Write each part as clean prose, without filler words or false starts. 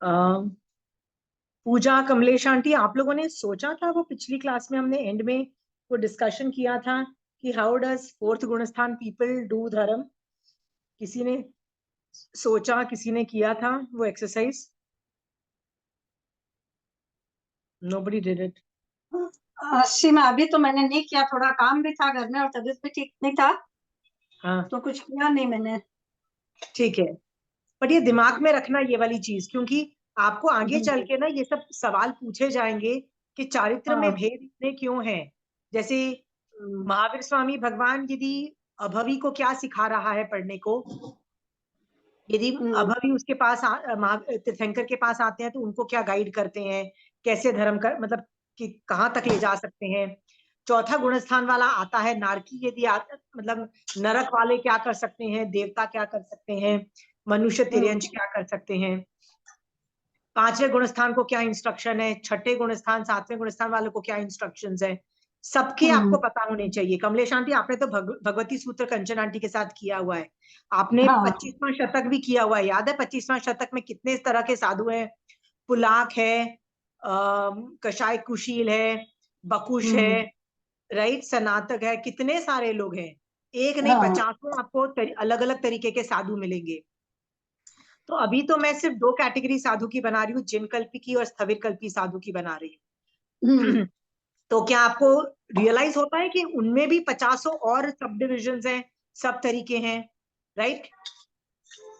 पूजा, Kamlesh aunty, आप लोगों ने सोचा था वो पिछली क्लास में हमने एंड में वो डिस्कशन किया था कि हाउ डज फोर्थ गुणस्थान पीपल डू धर्म? किसी ने सोचा, किसी ने किया था वो exercise? Nobody did it. Seema, अभी तो मैंने नहीं किया, थोड़ा काम भी था घर में और तबीयत भी ठीक नहीं था, हाँ तो कुछ किया नहीं मैंने। ठीक है, बट ये दिमाग में रखना ये वाली चीज, क्योंकि आपको आगे चल हम्म, के ना ये सब सवाल पूछे जाएंगे कि चारित्र में हाँ। भेद इतने क्यों हैं। जैसे हम्म, महावीर स्वामी भगवान यदि अभवी को क्या सिखा रहा है पढ़ने को, यदि हम्म, अभवी उसके पास तीर्थंकर के पास आते हैं तो उनको क्या गाइड करते हैं, कैसे धर्म कर मतलब कि कहाँ तक ले जा सकते हैं। चौथा गुणस्थान वाला आता है नारकी, यदि मतलब नरक वाले क्या कर सकते हैं, देवता क्या कर सकते हैं, मनुष्य तिर्यंश हम्म, क्या कर सकते हैं। पांचवें गुणस्थान को क्या इंस्ट्रक्शन है, छठे गुणस्थान सातवें गुणस्थान वालों को क्या इंस्ट्रक्शंस है, सबके आपको हम्म, पता होने चाहिए। कमलेश आंटी, आपने तो भगवती सूत्र कंचन आंटी के साथ किया हुआ है, आपने हाँ। 25वां शतक भी किया हुआ है, याद है 25वां शतक में कितने तरह के साधु हैं? पुलाक है, कषाय कुशील है, बकुश है, हम्म, राइट, सनातक है, कितने सारे लोग हैं। एक नहीं, हाँ। 50 आपको अलग अलग तरीके के साधु मिलेंगे। तो अभी तो मैं सिर्फ दो कैटेगरी साधु की बना रही हूँ, जिन कल्पी की और स्थविर कल्पी साधु की बना रही हम्म, हूँ। तो क्या आपको रियलाइज होता है कि उनमें भी 50 और सब डिविजन हैं, सब तरीके हैं, राइट?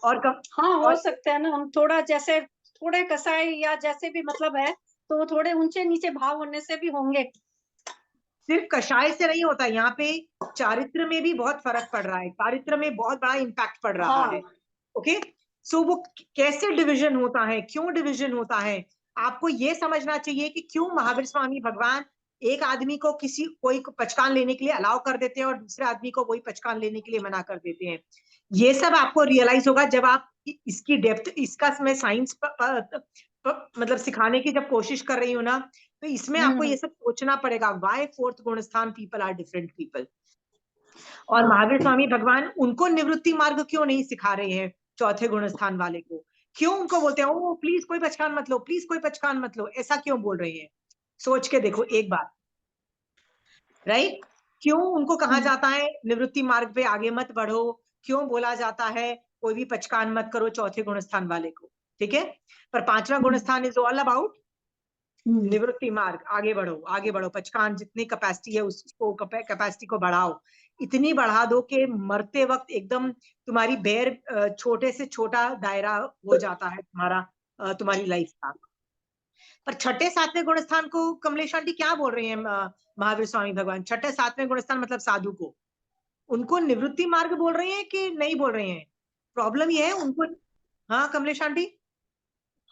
और कम हाँ, हो और सकता है ना, हम थोड़ा जैसे थोड़े कसाई या जैसे भी मतलब है, तो वो थोड़े ऊंचे नीचे भाव होने से भी होंगे। सिर्फ कषाय से नहीं होता यहाँ पे, चारित्र में भी बहुत फर्क पड़ रहा है, चारित्र में बहुत बड़ा इम्पैक्ट पड़ रहा है। हाँ। ओके, सो वो कैसे डिवीजन होता है, क्यों डिवीजन होता है, आपको ये समझना चाहिए कि क्यों महावीर स्वामी भगवान एक आदमी को किसी कोई को पचकान लेने के लिए अलाउ कर देते हैं और दूसरे आदमी को वही पचकान लेने के लिए मना कर देते हैं। ये सब आपको रियलाइज होगा जब आप इसकी डेप्थ, इसका मैं साइंस मतलब सिखाने की जब कोशिश कर रही हूँ ना, तो इसमें आपको ये हम्म, सब सोचना पड़ेगा, वाई फोर्थ गुणस्थान पीपल आर डिफरेंट पीपल। और हाँ। महावीर स्वामी भगवान उनको निवृत्ति मार्ग क्यों नहीं सिखा रहे हैं चौथे गुणस्थान वाले को? क्यों उनको बोलते हैं ओ प्लीज कोई पहचान मत लो, प्लीज कोई पहचान मत लो, ऐसा क्यों बोल रहे हैं? सोच के देखो एक बार, राइट? क्यों उनको कहा हम्म, जाता है निवृत्ति मार्ग पे आगे मत बढ़ो? क्यों बोला जाता है कोई भी पचकान मत करो चौथे गुणस्थान वाले को? ठीक है, पर पांचवा हम्म, गुणस्थान इज ऑल अबाउट हम्म, निवृत्ति मार्ग, आगे बढ़ो आगे बढ़ो, पचकान जितनी कैपेसिटी है उसको कैपेसिटी को बढ़ाओ, इतनी बढ़ा दो कि मरते वक्त एकदम तुम्हारी बेर छोटे से छोटा दायरा हो जाता है तुम्हारा, तुम्हारी लाइफ का। पर छठे सातवें गुण स्थान को कमलेश आंटी क्या बोल रहे हैं महावीर स्वामी भगवान? छठे सातवें गुण स्थान मतलब साधु को, उनको निवृत्ति मार्ग बोल रहे हैं कि नहीं बोल रहे हैं? प्रॉब्लम ये है उनको। हाँ कमलेश आंटी,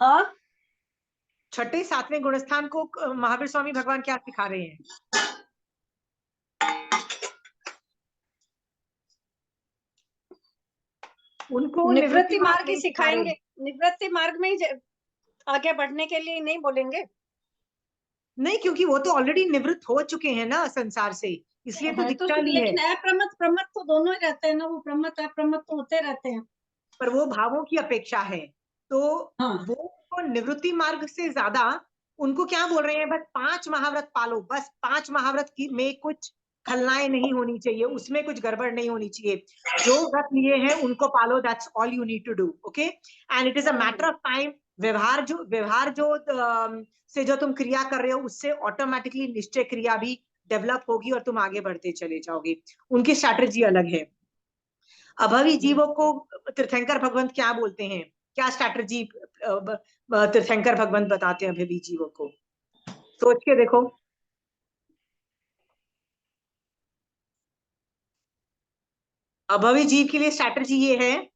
हाँ। छठे सातवें गुणस्थान को महावीर स्वामी भगवान क्या सिखा रहे हैं? उनको निवृत्ति निवृत्ति मार्ग मार्ग ही नहीं सिखा रहे। सिखाएंगे, निवृत्ति मार्ग में ही आगे बढ़ने के लिए नहीं बोलेंगे। नहीं, क्योंकि वो तो ऑलरेडी निवृत्त हो चुके हैं ना संसार से, इसलिए तो है तो, दीक्षा ली है। लेकिन अप्रमत प्रमत तो दोनों ही रहते हैं ना, वो प्रमत अप्रमत तो होते रहते हैं। पर वो भावों की अपेक्षा है, तो हाँ, वो तो निवृत्ति मार्ग से ज्यादा उनको क्या बोल रहे हैं, बस 5 महाव्रत पालो, बस 5 महाव्रत की में कुछ खलनाएं नहीं होनी चाहिए, उसमें कुछ गड़बड़ नहीं होनी चाहिए, जो व्रत लिए हैं उनको पालो, that's all you need to do. Okay, and it is a matter of time. व्यवहार जो से जो तुम क्रिया कर रहे हो उससे ऑटोमेटिकली निश्चय क्रिया भी डेवलप होगी और तुम आगे बढ़ते चले जाओगे। उनकी स्ट्रैटेजी अलग है। अभवी जीवों को तीर्थंकर भगवंत क्या बोलते हैं, क्या स्ट्रैटेजी तीर्थंकर भगवंत बताते हैं अभवी जीवों को? सोच के देखो। अभवी जीव के लिए स्ट्रैटेजी ये है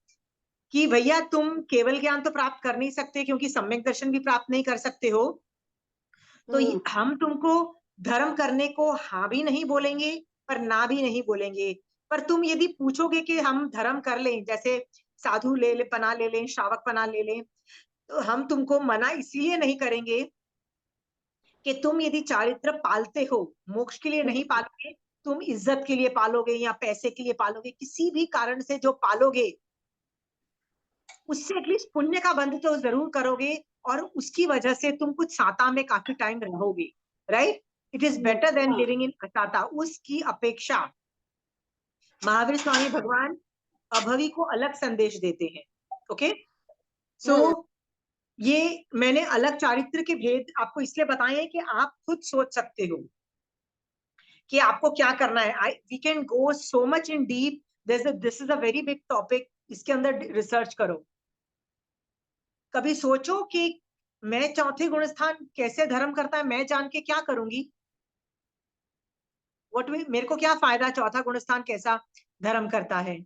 कि भैया तुम केवल ज्ञान तो प्राप्त कर नहीं सकते, क्योंकि सम्यक दर्शन भी प्राप्त नहीं कर सकते हो, तो हम्म, हम तुमको धर्म करने को हाँ भी नहीं बोलेंगे पर ना भी नहीं बोलेंगे। पर तुम यदि पूछोगे कि हम धर्म कर लें, जैसे साधु ले पना ले लें, श्रावक पना ले लें, तो हम तुमको मना इसलिए नहीं करेंगे कि तुम यदि चारित्र पालते हो, मोक्ष के लिए नहीं पालोगे, तुम इज्जत के लिए पालोगे या पैसे के लिए पालोगे, किसी भी कारण से जो पालोगे, उससे एटलीस्ट पुण्य का बंध तो जरूर करोगे, और उसकी वजह से तुम कुछ साता में काफी टाइम रहोगे, right? It is better than living in asata. उसकी अपेक्षा महावीर स्वामी भगवान अभवी को अलग संदेश देते हैं। ओके, सो ये मैंने अलग चारित्र के भेद आपको इसलिए बताए हैं कि आप खुद सोच सकते हो कि आपको क्या करना है। We can go so much in deep, this is a very big topic, इसके अंदर रिसर्च करो। कभी सोचो कि मैं चौथे गुण स्थान कैसे धर्म करता है, मैं जान के क्या करूंगी, व्हाट मेरे को क्या फायदा, चौथा गुण स्थान कैसा धर्म करता है।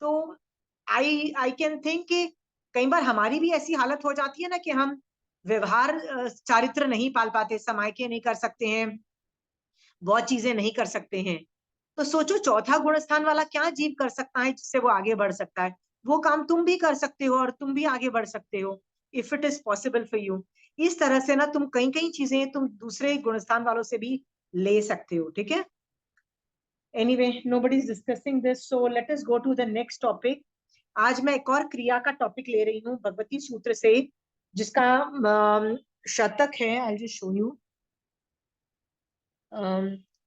तो आई कैन थिंक कि कई बार हमारी भी ऐसी हालत हो जाती है ना कि हम व्यवहार चारित्र नहीं पाल पाते, समायके नहीं कर सकते हैं, बहुत चीजें नहीं कर सकते हैं। तो सोचो चौथा गुण स्थान वाला क्या जीव कर सकता है जिससे वो आगे बढ़ सकता है। वो काम तुम भी कर सकते हो और तुम भी आगे बढ़ सकते हो, if it is possible for you. इस तरह से ना तुम कई कई चीजें तुम दूसरे गुणस्थान वालों से भी ले सकते हो, ठीक है? Anyway, nobody is discussing this, so let us go to the next topic. आज मैं एक और क्रिया का टॉपिक ले रही हूँ भगवती सूत्र से, जिसका शतक है, आई जस्ट शो यू,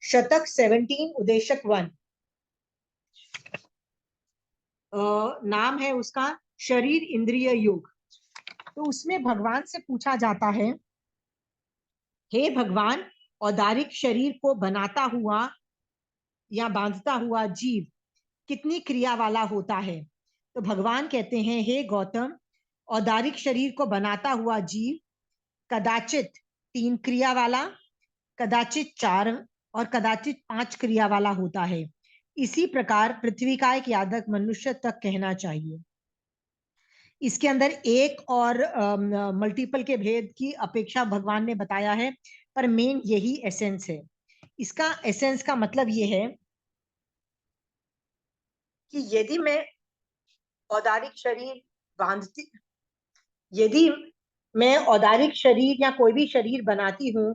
शतक 17 उदेशक 1। नाम है उसका शरीर इंद्रिय योग। तो उसमें भगवान से पूछा जाता है, हे भगवान, औदारिक शरीर को बनाता हुआ या बांधता हुआ जीव कितनी क्रिया वाला होता है? तो भगवान कहते हैं, हे गौतम, औदारिक शरीर को बनाता हुआ जीव कदाचित 3 क्रिया वाला, कदाचित 4 और कदाचित 5 क्रिया वाला होता है। इसी प्रकार पृथ्वी का एक यादक मनुष्य तक कहना चाहिए। इसके अंदर एक और मल्टीपल के भेद की अपेक्षा भगवान ने बताया है, पर मेन यही एसेंस है। इसका एसेंस का मतलब ये है कि यदि मैं औदारिक शरीर बांधती, यदि मैं औदारिक शरीर या कोई भी शरीर बनाती हूँ,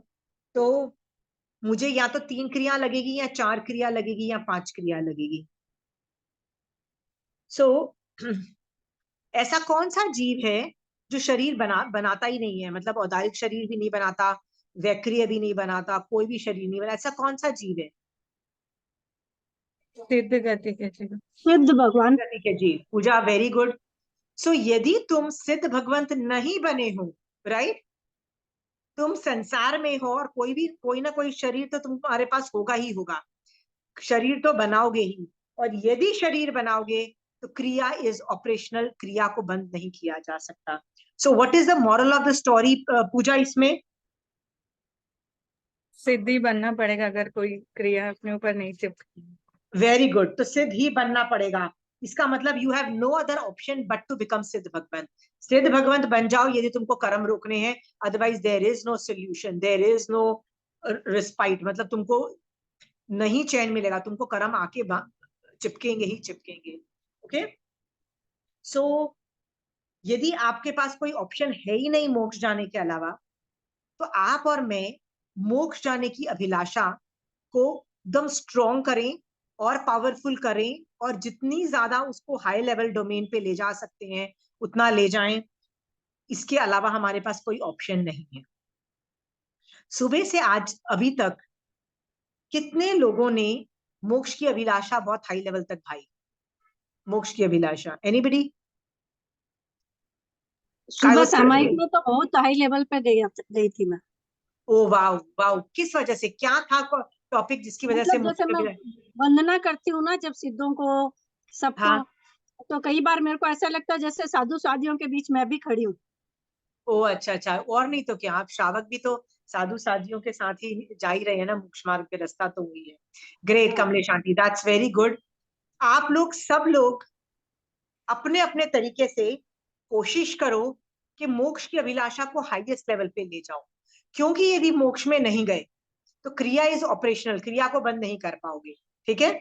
तो मुझे या तो 3 क्रिया लगेगी या 4 क्रिया लगेगी या 5 क्रिया लगेगी। सो ऐसा कौन सा जीव है जो शरीर बनाता ही नहीं है, मतलब औदारिक शरीर भी नहीं बनाता, वैक्रिय भी नहीं बनाता, कोई भी शरीर नहीं बनाता, ऐसा कौन सा जीव है? सिद्ध गति के जीव। सिद्ध भगवान। गति के जीव। पूजा, वेरी गुड। सो यदि तुम सिद्ध भगवंत नहीं बने हो, राइट, तुम संसार में हो और कोई ना कोई शरीर तो तुम्हारे पास होगा ही होगा, शरीर तो बनाओगे ही, और यदि शरीर बनाओगे तो क्रिया इज ऑपरेशनल, क्रिया को बंद नहीं किया जा सकता। So what is the moral of the story Pooja इसमें? सिद्धि बनना पड़ेगा अगर कोई क्रिया अपने ऊपर नहीं चिपकी। वेरी गुड, तो सिद्ध ही बनना पड़ेगा। इसका मतलब you have no other option but to become सिद्ध भगवंत। सिद्ध भगवंत बन जाओ यदि तुमको कर्म रोकने हैं, otherwise there is no solution, there is no respite, मतलब तुमको नहीं चैन मिलेगा, तुमको कर्म आके चिपकेंगे ही चिपकेंगे। ओके, सो यदि आपके पास कोई ऑप्शन है ही नहीं मोक्ष जाने के अलावा, तो आप और मैं मोक्ष जाने की अभिलाषा को एकदम स्ट्रॉन्ग करें और पावरफुल करें, और जितनी ज्यादा उसको हाई लेवल डोमेन पे ले जा सकते हैं उतना ले जाएं। इसके अलावा हमारे पास कोई ऑप्शन नहीं है। सुबह से आज अभी तक कितने लोगों ने मोक्ष की अभिलाषा बहुत हाई लेवल तक भाई? मोक्ष की अभिलाषा, एनीबडी? सुबह सामायिक में तो बहुत हाई लेवल पे गई थी मैं। ओ वाओ वाओ, किस वजह से, क्या था टॉपिक जिसकी वजह से मतलब मोक्ष जैसे की मैं अभिलाषा? वंदना करती हूँ ना जब सिद्धों को, सबको, हाँ, तो कई बार मेरे को ऐसा लगता है जैसे साधु साधियों के बीच मैं भी खड़ी हूँ। ओ अच्छा अच्छा, और नहीं तो क्या, आप श्रावक भी तो साधु साधियों के साथ ही जा ही रहे हैं ना, मोक्ष मार्ग पे रास्ता तो वही है। Great Kamlesh aunty, that's very good. आप लोग सब लोग अपने अपने तरीके से कोशिश करो कि मोक्ष की अभिलाषा को हाईएस्ट लेवल पे ले जाओ, क्योंकि यदि मोक्ष में नहीं गए तो क्रिया इज ऑपरेशनल, क्रिया को बंद नहीं कर पाओगे, ठीक है?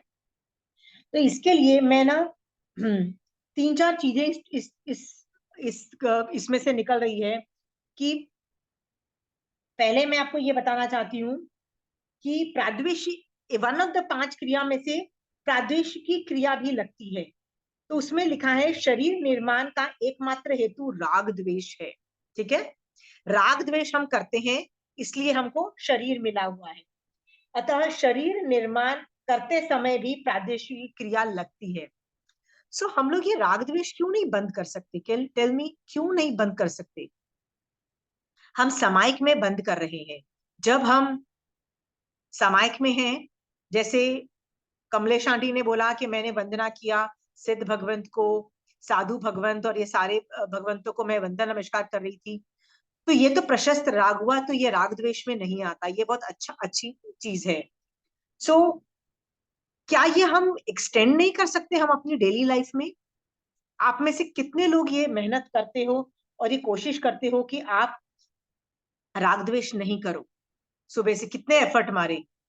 तो इसके लिए मैं ना 3-4 चीजें इसमें से निकल रही है कि पहले मैं आपको ये बताना चाहती हूँ कि प्राद्वेषी वन ऑफ द 5 क्रिया में से प्राद्वेष की क्रिया भी लगती है। तो उसमें लिखा है शरीर निर्माण का एकमात्र हेतु राग द्वेष है। ठीक है, राग द्वेष हम करते हैं इसलिए हमको शरीर मिला हुआ है। अतः शरीर निर्माण करते समय भी प्रादेशिक क्रिया लगती है। सो हम लोग ये राग द्वेष क्यों नहीं बंद कर सकते? टेल मी, क्यों नहीं बंद कर सकते? हम सामायिक में बंद कर रहे हैं। जब हम सामायिक में हैं, जैसे कमलेश आंटी ने बोला कि मैंने वंदना किया सिद्ध भगवंत को, साधु भगवंत और ये सारे भगवंतों को मैं वंदना नमस्कार कर रही थी, तो ये तो प्रशस्त राग हुआ, तो ये राग द्वेष में नहीं आता, ये बहुत अच्छी चीज है। सो क्या ये हम एक्सटेंड नहीं कर सकते हम अपनी डेली लाइफ में? आप में से कितने लोग ये मेहनत करते हो और ये कोशिश करते हो कि आप राग द्वेष नहीं करो? सुबह से कितने एफर्ट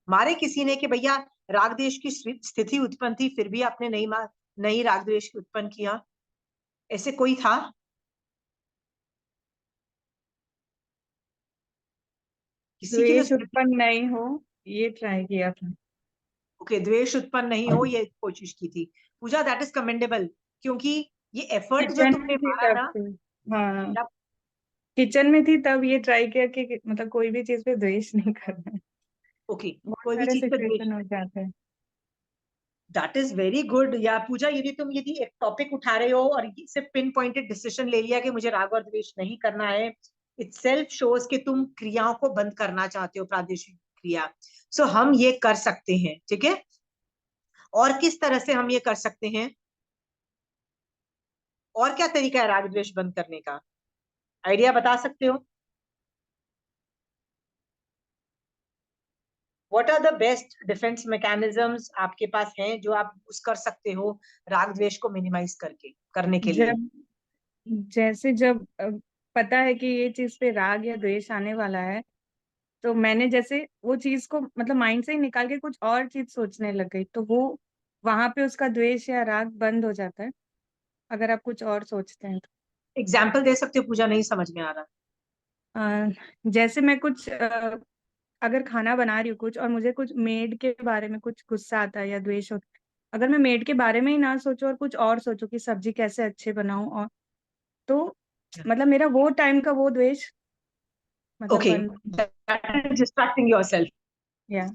मारे किसी ने कि भैया राग द्वेष की स्थिति उत्पन्न थी, फिर भी आपने नहीं राग द्वेष उत्पन्न किया? ऐसे कोई था? किसी की तो द्वेष स्थिति, उत्पन्न नहीं हो, ये ट्राई किया था। ओके, द्वेष उत्पन्न नहीं हो ये कोशिश की थी। पूजा, दैट इज कमेंडेबल, क्योंकि ये एफर्ट जो किचन तुमने में थी मारा तब ना, से। हाँ, तब, किचन में थी तब ये ट्राई किया कि मतलब कोई भी चीज पे द्वेष नहीं करना है। ओके, बहुत कोई भी सारे चीज पे द्वेष, सिचुएशन हो जाते हैं। That is very good. या पूजा, यदि एक टॉपिक उठा रहे हो और सिर्फ पिन पॉइंटेड डिसीजन ले लिया कि मुझे राग और द्वेष नहीं करना है, इट सेल्फ शोज कि तुम क्रियाओं को बंद करना चाहते हो, प्रादेशिक क्रिया। सो हम ये कर सकते हैं, ठीक है। और किस तरह से हम ये कर सकते हैं? और क्या तरीका है राग द्वेष बंद करने का? आइडिया बता सकते हो? What are the best defence mechanisms आपके पास हैं जो आप यूज कर सकते हो राग द्वेष को मिनिमाइज करने के लिए? जब जब पता है कि ये चीज पे राग या द्वेष आने वाला है, तो मैंने जैसे वो चीज को मतलब माइंड से ही निकाल के कुछ और चीज सोचने लग गई, तो वो वहां पे उसका द्वेष या राग बंद हो जाता है, अगर आप कुछ और सोचते हैं तो। एग्जाम्पल दे सकते हो पूजा? नहीं समझ में आ रहा। जैसे मैं कुछ अगर खाना बना रही हूँ कुछ, और मुझे कुछ मेड के बारे में कुछ गुस्सा आता है या द्वेष होता है, अगर मैं मेड के बारे में ही ना सोचूं और कुछ और सोचूं कि सब्जी कैसे अच्छे बनाऊं, और तो मतलब मेरा वो टाइम का वो द्वेष मतलब ओके, बंद। That is distracting yourself. या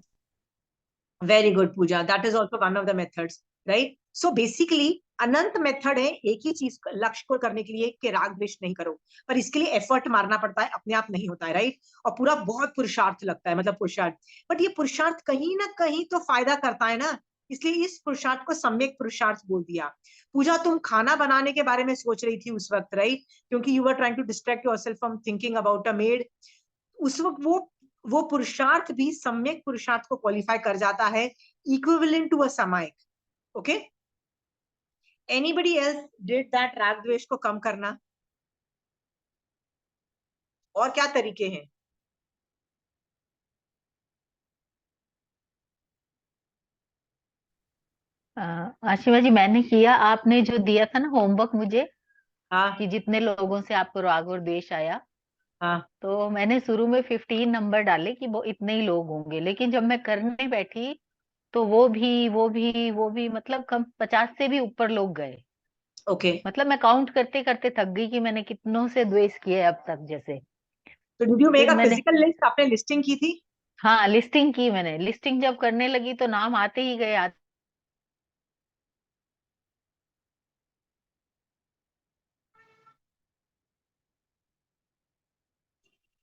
very good Pooja, that is also one of the methods, right? So basically अनंत मेथड है एक ही चीज लक्ष्य को करने के लिए कि राग द्वेष नहीं करो, पर इसके लिए एफर्ट मारना पड़ता है, अपने आप नहीं होता है, राइट? और पूरा बहुत पुरुषार्थ लगता है, मतलब पुरुषार्थ। बट ये पुरुषार्थ कहीं ना कहीं तो फायदा करता है ना, इसलिए इस पुरुषार्थ को सम्यक पुरुषार्थ बोल दिया। पूजा, तुम खाना बनाने के बारे में सोच रही थी उस वक्त, राइट? क्योंकि you were trying to distract yourself from thinking about a maid. उस वक्त वो पुरुषार्थ भी सम्यक पुरुषार्थ को क्वालिफाई कर जाता है, इक्विवेलेंट टू अ सामायिक। Okay, anybody else did that राग द्वेष को कम करना? और क्या तरीके हैं? आशिमा जी, मैंने किया। आपने जो दिया था ना होमवर्क मुझे, हाँ कि जितने लोगों से आपको राग और द्वेष आया, हाँ, तो मैंने शुरू में 15 नंबर डाले कि वो इतने ही लोग होंगे, लेकिन जब मैं करने बैठी तो वो भी मतलब कम 50 से भी ऊपर लोग गए। ओके। मतलब मैं काउंट करते करते थक गई कि मैंने कितनों से द्वेष किए अब तक जैसे। तो डिड यू मेक फिर अ मैंने, फिजिकल लिस्ट? आपने लिस्टिंग की थी? हाँ, लिस्टिंग की। मैंने लिस्टिंग जब करने लगी तो नाम आते ही गए।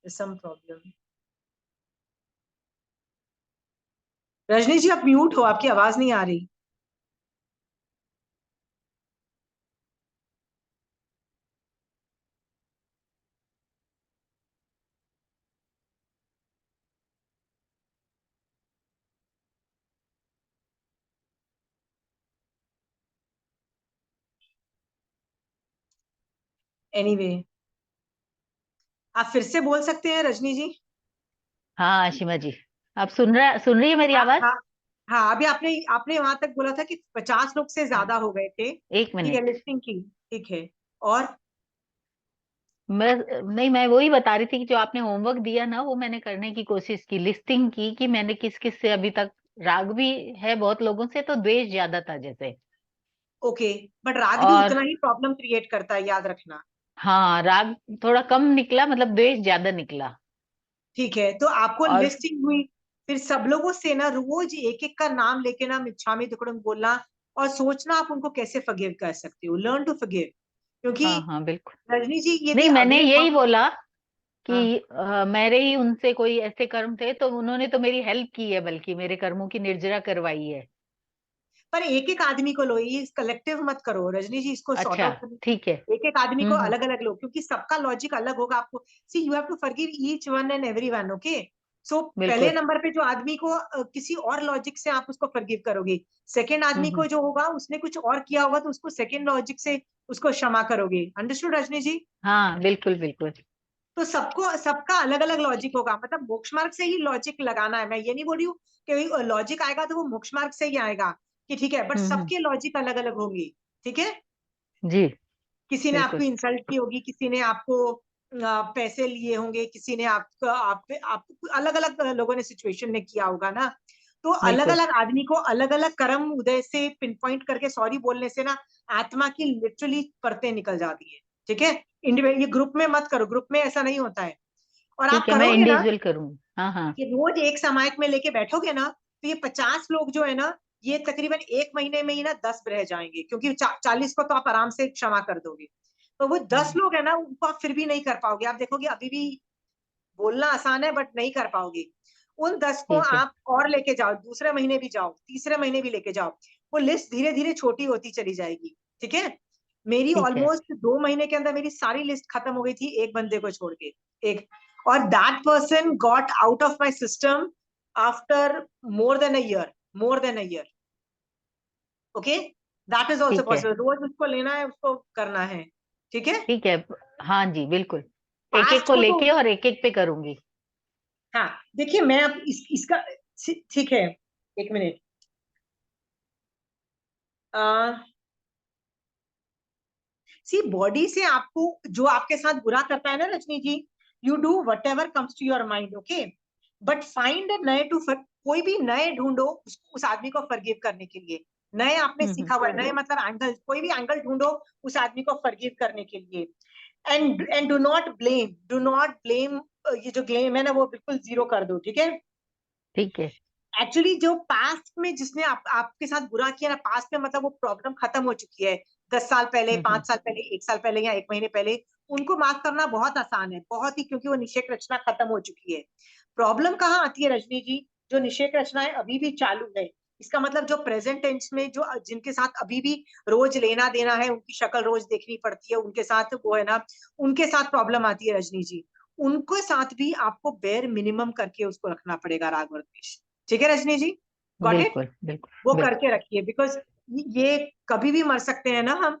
Some problem. रजनी जी, आप म्यूट हो, आपकी आवाज नहीं आ रही। एनीवे, आप फिर से बोल सकते हैं रजनी जी? हाँ आशिमा जी, आप सुन रही है मेरी हाँ आवाज? हाँ हाँ, अभी आपने आपने वहां तक बोला था कि 50 लोग से हाँ, ज्यादा हो गए थे। एक ठीक है, मिनट। लिस्टिंग की, ठीक है। और मैं नहीं, मैं वही बता रही थी कि जो आपने होमवर्क दिया ना, वो मैंने करने की कोशिश की, लिस्टिंग की कि मैंने किस किस से अभी तक। राग भी है बहुत लोगों से, तो द्वेष ज्यादा था जैसे। ओके, बट राग भी और उतना ही प्रॉब्लम क्रिएट करता है, याद रखना। हाँ, राग थोड़ा कम निकला, मतलब द्वेष ज्यादा निकला। ठीक है, तो आपको और लिस्टिंग हुई, फिर सब लोगों से ना रोज एक एक का नाम लेके ना मिच्छामी दुक्कडम बोलना, और सोचना आप उनको कैसे फॉरगिव कर सकते हो, लर्न टू फॉरगिव। क्योंकि हाँ हाँ बिल्कुल। रजनी जी यदि नहीं, मैंने अगले यही भाव, बोला हाँ, कि मेरे ही उनसे कोई ऐसे कर्म थे, तो उन्होंने तो मेरी हेल्प की है, बल्कि मेरे कर्मों की निर्जरा करवाई है। पर एक एक आदमी को लो, ये कलेक्टिव मत करो रजनी जी, इसको सॉर्ट अच्छा, आउट करने, ठीक है। एक एक आदमी को हम्म। अलग अलग लो, क्योंकि सबका लॉजिक अलग होगा। आपको see you have to forgive each one and everyone, okay. So पहले बिल्कुल। नंबर पे जो आदमी को किसी और लॉजिक से आप उसको फॉरगिव करोगे, सेकंड आदमी हम्म। को जो होगा उसने कुछ और किया होगा तो उसको सेकंड लॉजिक से उसको क्षमा करोगे। अंडरस्टूड रजनी जी? हाँ, बिल्कुल बिल्कुल। तो सबको सबका अलग अलग लॉजिक होगा, मतलब मोक्ष मार्ग से ही लॉजिक लगाना है। मैं ये नहीं बोल रही हूँ कि लॉजिक आएगा तो वो मोक्ष मार्ग से ही आएगा, कि ठीक है, बट हम्म। सबके लॉजिक अलग अलग होंगे। ठीक है, जी, किसी ने आपको बिल्कुल। इंसल्ट की होगी, किसी ने आपको पैसे लिए होंगे, किसी ने आपको आप अलग अलग लोगों ने सिचुएशन में किया होगा ना। तो अलग बिल्कुल। अलग आदमी को अलग अलग कर्म उदय से पिन पॉइंट करके सॉरी बोलने से ना आत्मा की लिटरली परतें निकल जाती है। ठीक है, ये ग्रुप में मत करो, ग्रुप में ऐसा नहीं होता है। और आप ठीक है, मैं करोगे ना, इंडिविजुअल करूंगी। हाँ हाँ। कि रोज एक सामायिक में लेके बैठोगे ना, तो ये 50 लोग जो है ना, ये तकरीबन एक महीने में ही ना 10 रह जाएंगे, क्योंकि 40 को तो आप आराम से क्षमा कर दोगे। तो वो 10 हम्म। लोग है ना, उनको आप फिर भी नहीं कर पाओगे। आप देखोगे अभी भी बोलना आसान है बट नहीं कर पाओगे। उन 10 को ठीक है। आप और लेके जाओ, दूसरे महीने भी जाओ, तीसरे महीने भी लेके जाओ, वो लिस्ट धीरे धीरे छोटी होती चली जाएगी। ठीक है, मेरी ठीक है। ऑलमोस्ट 2 महीने के अंदर मेरी सारी लिस्ट खत्म हो गई थी, एक बंदे को छोड़ के। एक, और that person got out of my system after more than a year, more than a year. Okay, that is also ठीक है। पॉसिबल। रोज उसको लेना है, उसको करना है। ठीक है, ठीक है। हाँ जी, बिल्कुल। एक एक पास्ट को को तो, लेके और एक एक पे करूंगी। हाँ देखिए, मैं अब इसका, ठीक है, एक मिनट। सी बॉडी से आपको, जो आपके साथ बुरा करता है ना Rajni ji, you do whatever comes to your mind, okay, but find नए टू, कोई भी नए ढूंढो उस आदमी को फॉरगिव करने के लिए। नए आपने सीखा हुआ है, नए मतलब एंगल, कोई भी एंगल ढूंढो उस आदमी को फॉरगिव करने के लिए। And do not blame, do not blame. ये जो ब्लेम है ना, वो बिल्कुल जीरो कर दो। ठीक है, ठीक है। एक्चुअली जो पास्ट में जिसने आपके साथ बुरा किया ना, पास्ट में मतलब वो प्रॉब्लम खत्म हो चुकी है, 10 साल पहले, हम्म। 5 साल पहले, 1 साल पहले या 1 महीने पहले, उनको माफ करना बहुत आसान है, बहुत ही, क्योंकि वो निषेक रचना खत्म हो चुकी है। प्रॉब्लम कहाँ आती है रजनी जी? जो निषेक रचनाएं अभी भी चालू है, इसका मतलब जो प्रेजेंट टेंस में, जो जिनके साथ अभी भी रोज लेना देना है, उनकी शक्ल रोज देखनी पड़ती है, उनके साथ वो है ना, उनके साथ प्रॉब्लम आती है रजनी जी। उनके साथ भी आपको बेर मिनिमम करके उसको रखना पड़ेगा, राग और द्वेष। ठीक है रजनी जी, गॉट इट? बिल्कुल वो बिल्कुल बिल्कुल। करके रखिए, बिकॉज ये कभी भी मर सकते हैं ना हम,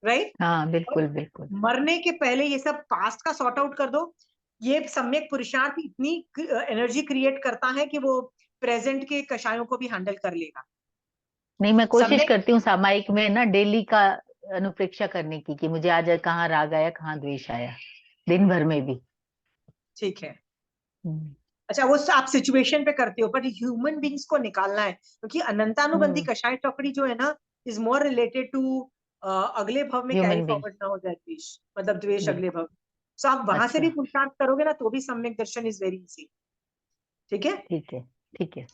राइट? हाँ, और बिल्कुल बिल्कुल। मरने के पहले ये सब पास्ट का सॉर्ट आउट कर दो। ये सम्यक पुरुषार्थ इतनी एनर्जी क्रिएट करता है कि वो प्रेजेंट के कषायों को भी हैंडल कर लेगा। नहीं, मैं कोशिश सम्यक, करती हूँ सामायिक में ना डेली का अनुप्रेक्षा करने की, कि मुझे आज कहाँ राग आया, कहाँ द्वेष आया, दिन भर में भी। ठीक है। हम्म। अच्छा, वो आप सिचुएशन पे करते हो, बट ह्यूमन बींग्स को निकालना है, क्योंकि अनंतानुबंधी हम्म। कषाय चौकड़ी जो है ना, इज मोर रिलेटेड टू अगले भव में कैरी ह्यूमन बींग। फॉरवर्ड ना हो जाए द्वेष, मतलब द्वेष अगले बिल्कुल। भव। सो आप वहां से भी अच्छा। पुरुषार्थ करोगे ना, तो भी सम्यक दर्शन इज वेरी इजी। ठीक है, ठीक है। ठीक है।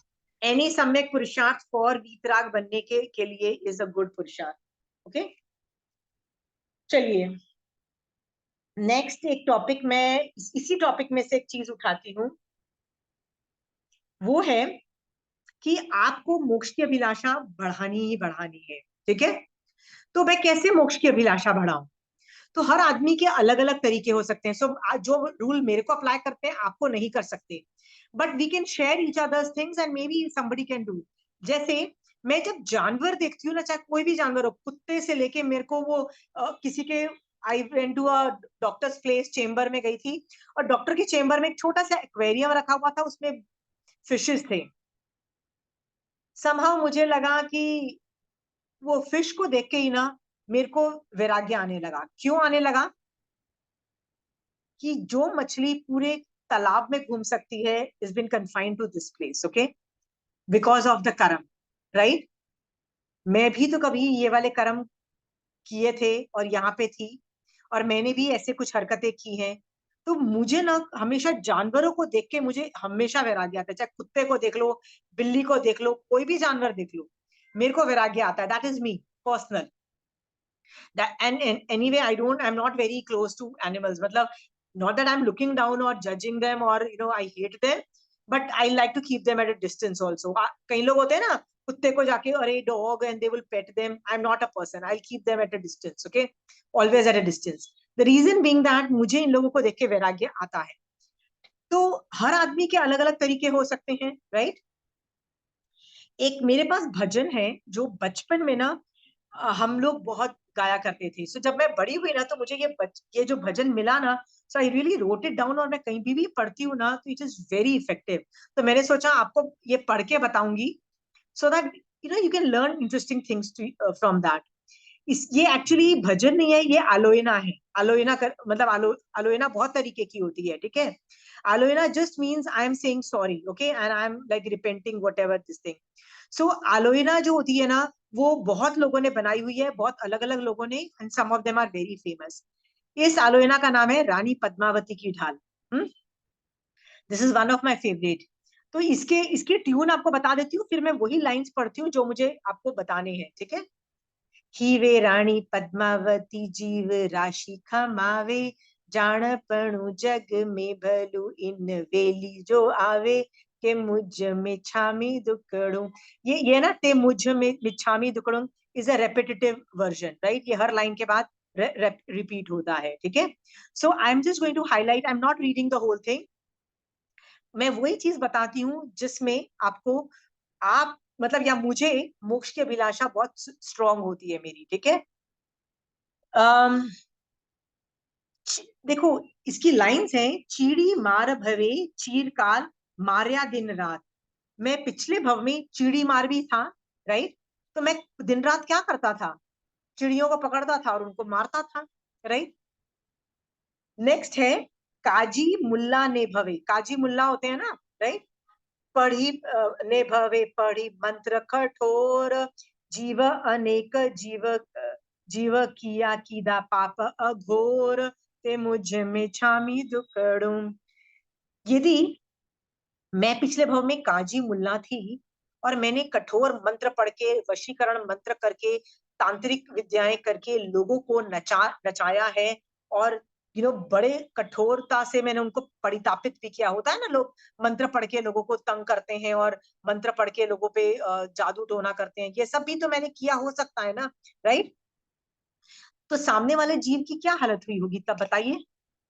एनी सम्यक पुरुषार्थ फॉर वीतराग बनने के लिए इज अ गुड पुरुषार्थ। ओके, चलिए नेक्स्ट एक टॉपिक, मैं इसी टॉपिक में से एक चीज उठाती हूँ, वो है कि आपको मोक्ष की अभिलाषा बढ़ानी ही बढ़ानी है। ठीक है, तो मैं कैसे मोक्ष की अभिलाषा बढ़ाऊं? तो हर आदमी के अलग अलग तरीके हो सकते हैं। सो जो रूल मेरे को अप्लाई करते हैं, आपको नहीं कर सकते, but we can share each others things and maybe somebody can do. जैसे मैं जब जानवर देखती हूँ ना, चाहे कोई भी जानवर हो, कुत्ते से लेके मेरे को वो किसी के, I went to a doctor's place, chamber में गई थी, और डॉक्टर के चेम्बर में एक छोटा सा एक्वेरियम रखा हुआ था, उसमें फिशेस थे। समहाउ मुझे लगा कि वो फिश को देख के ही ना मेरे को वैराग्य आने लगा। क्यों आने लगा? कि जो मछली पूरे तालाब में घूम सकती है is been confined to this place, okay, because of the karam, right? मैं भी तो कभी ये वाले कर्म किए थे और यहाँ पे थी, और मैंने भी ऐसे कुछ हरकतें की हैं। तो मुझे ना हमेशा जानवरों को देख के मुझे हमेशा वैराग्य आता है। चाहे कुत्ते को देख लो, बिल्ली को देख लो, कोई भी जानवर देख लो, मेरे को वैराग्य आता है। That is me personal. And anyway, I'm not very close to animals. मतलब, not that I'm looking down or judging them or I hate them, but I like to keep them at a distance also. कई लोग होते हैं ना, कुत्ते को जाके अरे dog and they will pet them. I'm not a person. I'll keep them at a distance. Okay, always at a distance. The reason being that मुझे इन लोगों को देख के वैराग्य आता है। तो हर आदमी के अलग अलग तरीके हो सकते हैं, राइट? एक मेरे पास भजन है जो बचपन में ना हम लोग बहुत गाया करते थे। सो जब मैं बड़ी हुई ना, तो मुझे ये जो भजन मिला ना, so I really wrote it down, और मैं कहीं भी पढ़ती हूँ ना, तो इट इज वेरी इफेक्टिव। तो मैंने सोचा आपको ये पढ़ के बताऊंगी, so that you can learn interesting things from that. ये एक्चुअली भजन नहीं है, ये आलोयना है। आलोयना मतलब आलोयना बहुत तरीके की होती है, ठीक है? Aloyana just means I am saying sorry, okay, and I am like repenting whatever this thing. So आलोयना जो होती है ना, वो बहुत लोगों ने बनाई हुई है, बहुत अलग अलग लोगों ने, and some of them are very famous. इस आलोयना का नाम है रानी पद्मावती की ढाल। This is one of my favourite. तो इसके ट्यून आपको बता देती हूँ, फिर मैं वही लाइंस पढ़ती हूँ जो मुझे आपको बताने हैं, ठीक है? हीवे रानी पद्मावती जीव राशि खमावे, जाणपणु जग में भलू इन वेली जो आवे, के मुझ में छामी दुकड़ू। ये ना, ते मुझ में मिच्छामी दुकड़ू is a repetitive version, right? ये हर लाइन के बाद रिपीट होता है, ठीक है? So I am just going to highlight, I am not reading the whole thing. मैं वही चीज बताती हूँ जिसमें आपको, आप मतलब, या मुझे मोक्ष की अभिलाषा बहुत स्ट्रांग होती है मेरी, ठीक है? देखो, इसकी लाइंस हैं, चीड़ी मार भवे चीरकाल, मार्या दिन रात। मैं पिछले भव में चीड़ी मार भी था, राइट? तो मैं दिन रात क्या करता था? चिड़ियों को पकड़ता था और उनको मारता था, राइट? नेक्स्ट है काजी मुल्ला ने भवे। काजी मुल्ला होते हैं ना, राइट? पढ़ी ने भवे पढ़ी मंत्र कठोर, जीव अनेक जीव किया कीदा पाप अघोर, ते मुझ में छामी दुकड़ू। यदि मैं पिछले भव में काजी मुल्ला थी और मैंने कठोर मंत्र पढ़ के, वशीकरण मंत्र करके, तांत्रिक विद्याएं करके लोगों को नचाया है, और बड़े कठोरता से मैंने उनको परितापित भी किया। होता है ना, लोग मंत्र पढ़ के लोगों को तंग करते हैं और मंत्र पढ़ के लोगों पे जादू टोना करते हैं, ये सब भी तो मैंने किया हो सकता है ना, राइट? तो सामने वाले जीव की क्या हालत हुई होगी तब, बताइए?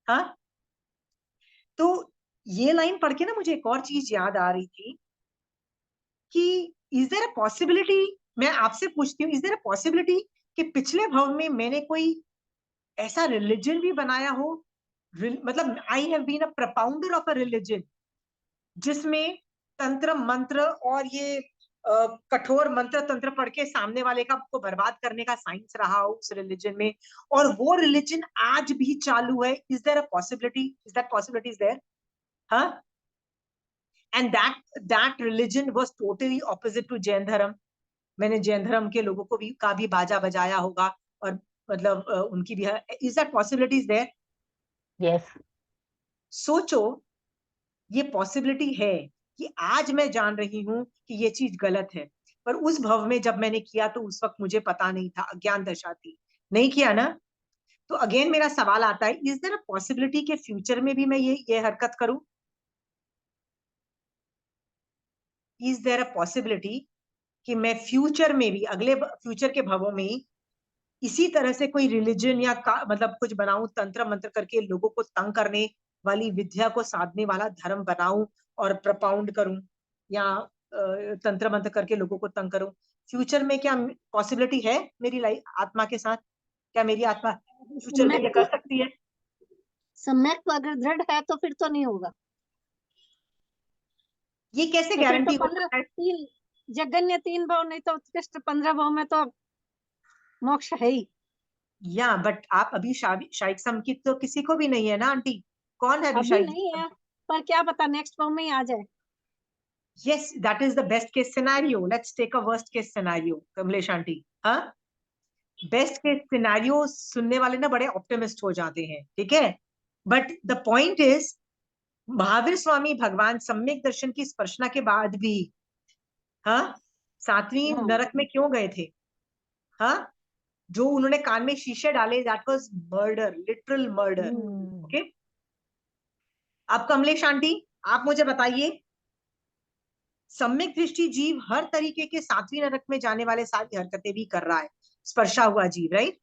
हाँ, तो ये लाइन पढ़ के ना मुझे एक और चीज याद आ रही थी कि इज देयर अ पॉसिबिलिटी, मैं आपसे पूछती हूँ, इज देयर अ पॉसिबिलिटी कि पिछले भव में मैंने कोई ऐसा रिलीजन भी बनाया हो, मतलब I have been a propounder of a religion, जिसमें तंत्र मंत्र और ये कठोर मंत्र तंत्र पढ़ के सामने वाले का को बर्बाद करने का साइंस रहा हो उस रिलीजन में, और वो रिलीजन आज भी चालू है। Is there a possibility? Is that possibility is there? हाँ? And that religion was totally opposite to Jain धर्म। मैंने जैन धर्म के लोगों को भी बाजा बजाया होगा, और मतलब उनकी भी। Is that possibility is there? Yes. सोचो, ये पॉसिबिलिटी है कि आज मैं जान रही हूं कि ये चीज गलत है, पर उस भव में जब मैंने किया तो उस वक्त मुझे पता नहीं था, अज्ञान दशा थी, नहीं किया ना। तो अगेन मेरा सवाल आता है, इज देयर अ पॉसिबिलिटी के फ्यूचर में भी मैं ये हरकत करूं? इज देयर अ पॉसिबिलिटी कि मैं फ्यूचर में भी, अगले फ्यूचर के भवों में इसी तरह से कोई रिलीजन या मतलब कुछ बनाऊं, तंत्र मंत्र करके लोगों को तंग करने वाली विद्या को साधने वाला धर्म बनाऊं और प्रपाउंड करूं, या तंत्र मंत्र करके लोगों को तंग करूं? फ्यूचर में क्या पॉसिबिलिटी है मेरी लाइफ आत्मा के साथ? क्या मेरी आत्मा फ्यूचर में ये कर सकती है? सम्यक तो अगर दृढ़ है तो फिर तो नहीं होगा। ये कैसे तो फिर तो गारंटी हो 15 सकता है? तीन जगन्य 3 भाव, नहीं तो उत्कृष्ट 15 भाव में तो मोक्ष है ही। या बट आप अभी शाइक समकित तो किसी को भी नहीं है ना आंटी? कौन है अभी अभी शाइक नहीं है, समकित? पर क्या पता नेक्स्ट भाव में ही आ जाए। Yes, that is the best case scenario. Let's take a worst case scenario, Kamlesh aunty. हाँ, बेस्ट केस सिनेरियो सुनने वाले ना बड़े ऑप्टिमिस्ट हो जाते हैं, ठीक है. But the point is, Mahavir Swami भगवान सम्यक दर्शन की स्पर्शना के बाद भी, हाँ, 7वीं नरक में क्यों गए थे? हाँ, जो उन्होंने कान में शीशे डाले, that was murder, literal murder. Okay. अब कमलेश आंटी, आप मुझे बताइए, सम्यक दृष्टि जीव हर तरीके के 7वीं नरक में जाने वाले सारी हरकतें भी कर रहा है, स्पर्शा हुआ जीव, राइट.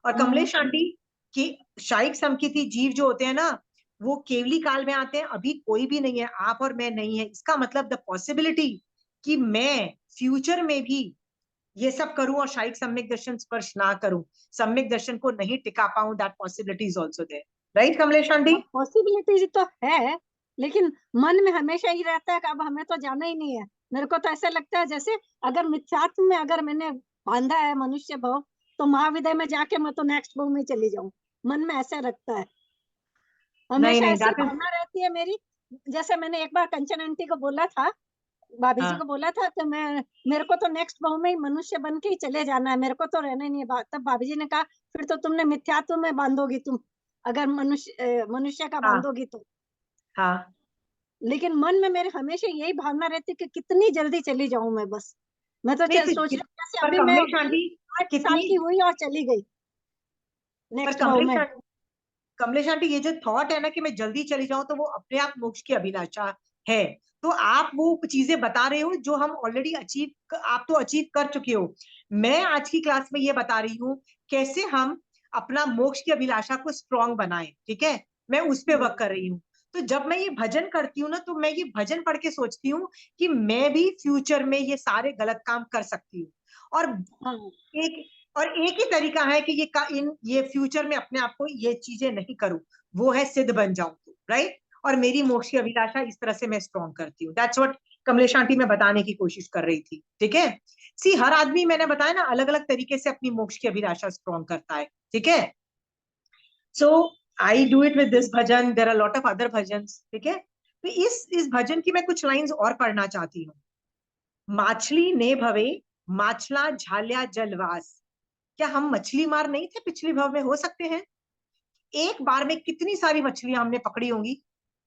और कमलेश आंटी की शायिक समकिति जीव जो होते हैं ना, वो केवली काल में आते हैं. अभी कोई भी नहीं है, आप और मैं नहीं है. इसका मतलब द पॉसिबिलिटी कि मैं फ्यूचर में भी ये सब करूं और शायिक सम्यक दर्शन स्पर्श ना करूं, सम्यक दर्शन को नहीं टिका पाऊं, that possibility is also there, right Kamlesh aunty? Possibilities तो है, लेकिन मन में हमेशा ही रहता है कि अब हमें तो जाना ही नहीं है. मेरे को तो ऐसा लगता है जैसे अगर मिथ्यात्व में अगर मैंने बांधा है मनुष्य भाव, तो महाविद्या में जाके मैं तो नेक्स्ट भाव में चली जाऊं. मन में ऐसा रखता है, हमेशा ऐसी भावना रहती है मेरी. जैसे मैंने एक बार कंचन आंटी को बोला था, भाभी जी को बोला था कि मेरे को तो नेक्स्ट भाव में ही मनुष्य बन के ही चले जाना है, मेरे को तो रहना ही नहीं है. तब भाभी जी ने कहा फिर तो तुमने मिथ्यात्व में बांधोगी, तुम अगर मनुष्य का बांधोगी तो. हाँ. लेकिन मन में मेरे हमेशा यही भावना रहती कि कितनी जल्दी चली जाऊं मैं. बस मैं तो सोच रही हूँ अभी मैं 8 साल की हुई और चली गई नेक्स्ट भाव में. कमलेश आंटी, ये जो थॉट है ना कि मैं जल्दी चली जाऊं, तो वो अपने आप मोक्ष की अभिलाषा है. तो आप वो चीजें बता रहे हो जो हम ऑलरेडी आप तो अचीव कर चुके हो. मैं आज की क्लास में ये बता रही हूँ कैसे हम अपना मोक्ष की अभिलाषा को स्ट्रॉन्ग बनाएं, ठीक है. मैं उस पर वर्क कर रही हूँ. तो जब मैं ये भजन करती हूँ ना, तो मैं ये भजन पढ़ के सोचती हूँ कि मैं भी फ्यूचर में ये सारे गलत काम कर सकती हूँ. और एक ही तरीका है कि ये फ्यूचर में अपने आप को ये चीजें नहीं करूं, वो है सिद्ध बन जाऊं, तो राइट. और मेरी मोक्ष की अभिलाषा इस तरह से मैं स्ट्रॉन्ग करती हूँ. दैट्स व्हाट कमलेश आंटी मैं बताने की कोशिश कर रही थी, ठीक है. सी, हर आदमी, मैंने बताया ना, अलग अलग तरीके से अपनी मोक्ष की अभिलाषा स्ट्रॉन्ग करता है, ठीक है. So I do it with this bhajan, there are lot of other bhajans, ठीक है. तो इस भजन की मैं कुछ लाइंस और पढ़ना चाहती हूँ. माछली ने भवे माछला झाल्या जलवास. क्या हम मछली मार नहीं थे पिछली भव में? हो सकते हैं. एक बार में कितनी सारी मछलियां हमने पकड़ी होंगी.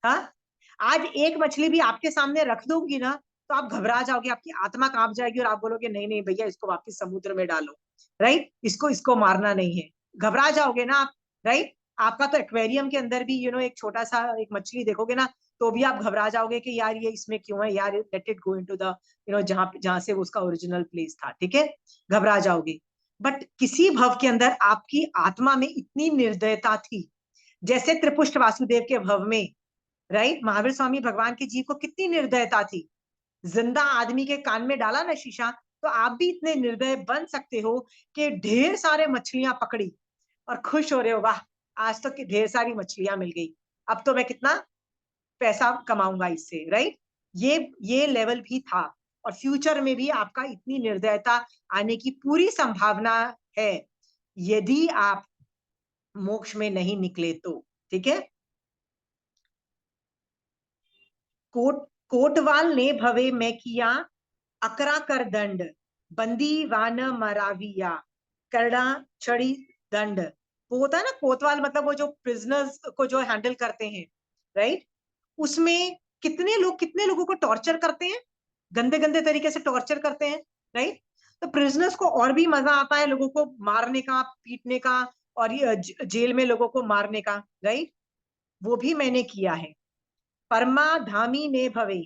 हाँ, आज एक मछली भी आपके सामने रख दूंगी ना, तो आप घबरा जाओगे, आपकी आत्मा कांप जाएगी और आप बोलोगे नहीं नहीं भैया, इसको वापस समुद्र में डालो, राइट. इसको मारना नहीं है. घबरा जाओगे ना आप, राइट. आपका तो एक्वेरियम के अंदर भी एक छोटा सा एक मछली देखोगे ना, तो भी आप घबरा जाओगे कि यार ये इसमें क्यों है यार, let it go into the जहां से उसका ओरिजिनल प्लेस था, ठीक है. घबरा जाओगे. बट किसी भव के अंदर आपकी आत्मा में इतनी निर्दयता थी, जैसे त्रिपुष्ट वासुदेव के भव में, राइट. महावीर स्वामी भगवान के जीव को कितनी निर्दयता थी. जिंदा आदमी के कान में डाला ना शीशा, तो आप भी इतने निर्दय बन सकते हो कि ढेर सारे मछलियां पकड़ी और खुश हो रहे हो, वाह आज तो ढेर सारी मछलियां मिल गई, अब तो मैं कितना पैसा कमाऊंगा इससे, राइट. ये लेवल भी था. और फ्यूचर में भी आपका इतनी निर्दयता आने की पूरी संभावना है, यदि आप मोक्ष में नहीं निकले तो, ठीक है. कोटवाल ने भवे में किया अकरा कर दंड, बंदी वान मराविया करड़ा छड़ी दंड. वो होता है ना कोतवाल, मतलब वो जो प्रिजनर्स को जो हैंडल करते हैं, राइट. उसमें कितने लोगों को टॉर्चर करते हैं, गंदे गंदे तरीके से टॉर्चर करते हैं, राइट. तो प्रिजनर्स को और भी मजा आता है लोगों को मारने का, पीटने का, और जेल में लोगों को मारने का, राइट. वो भी मैंने किया है. परमाधामी ने भवे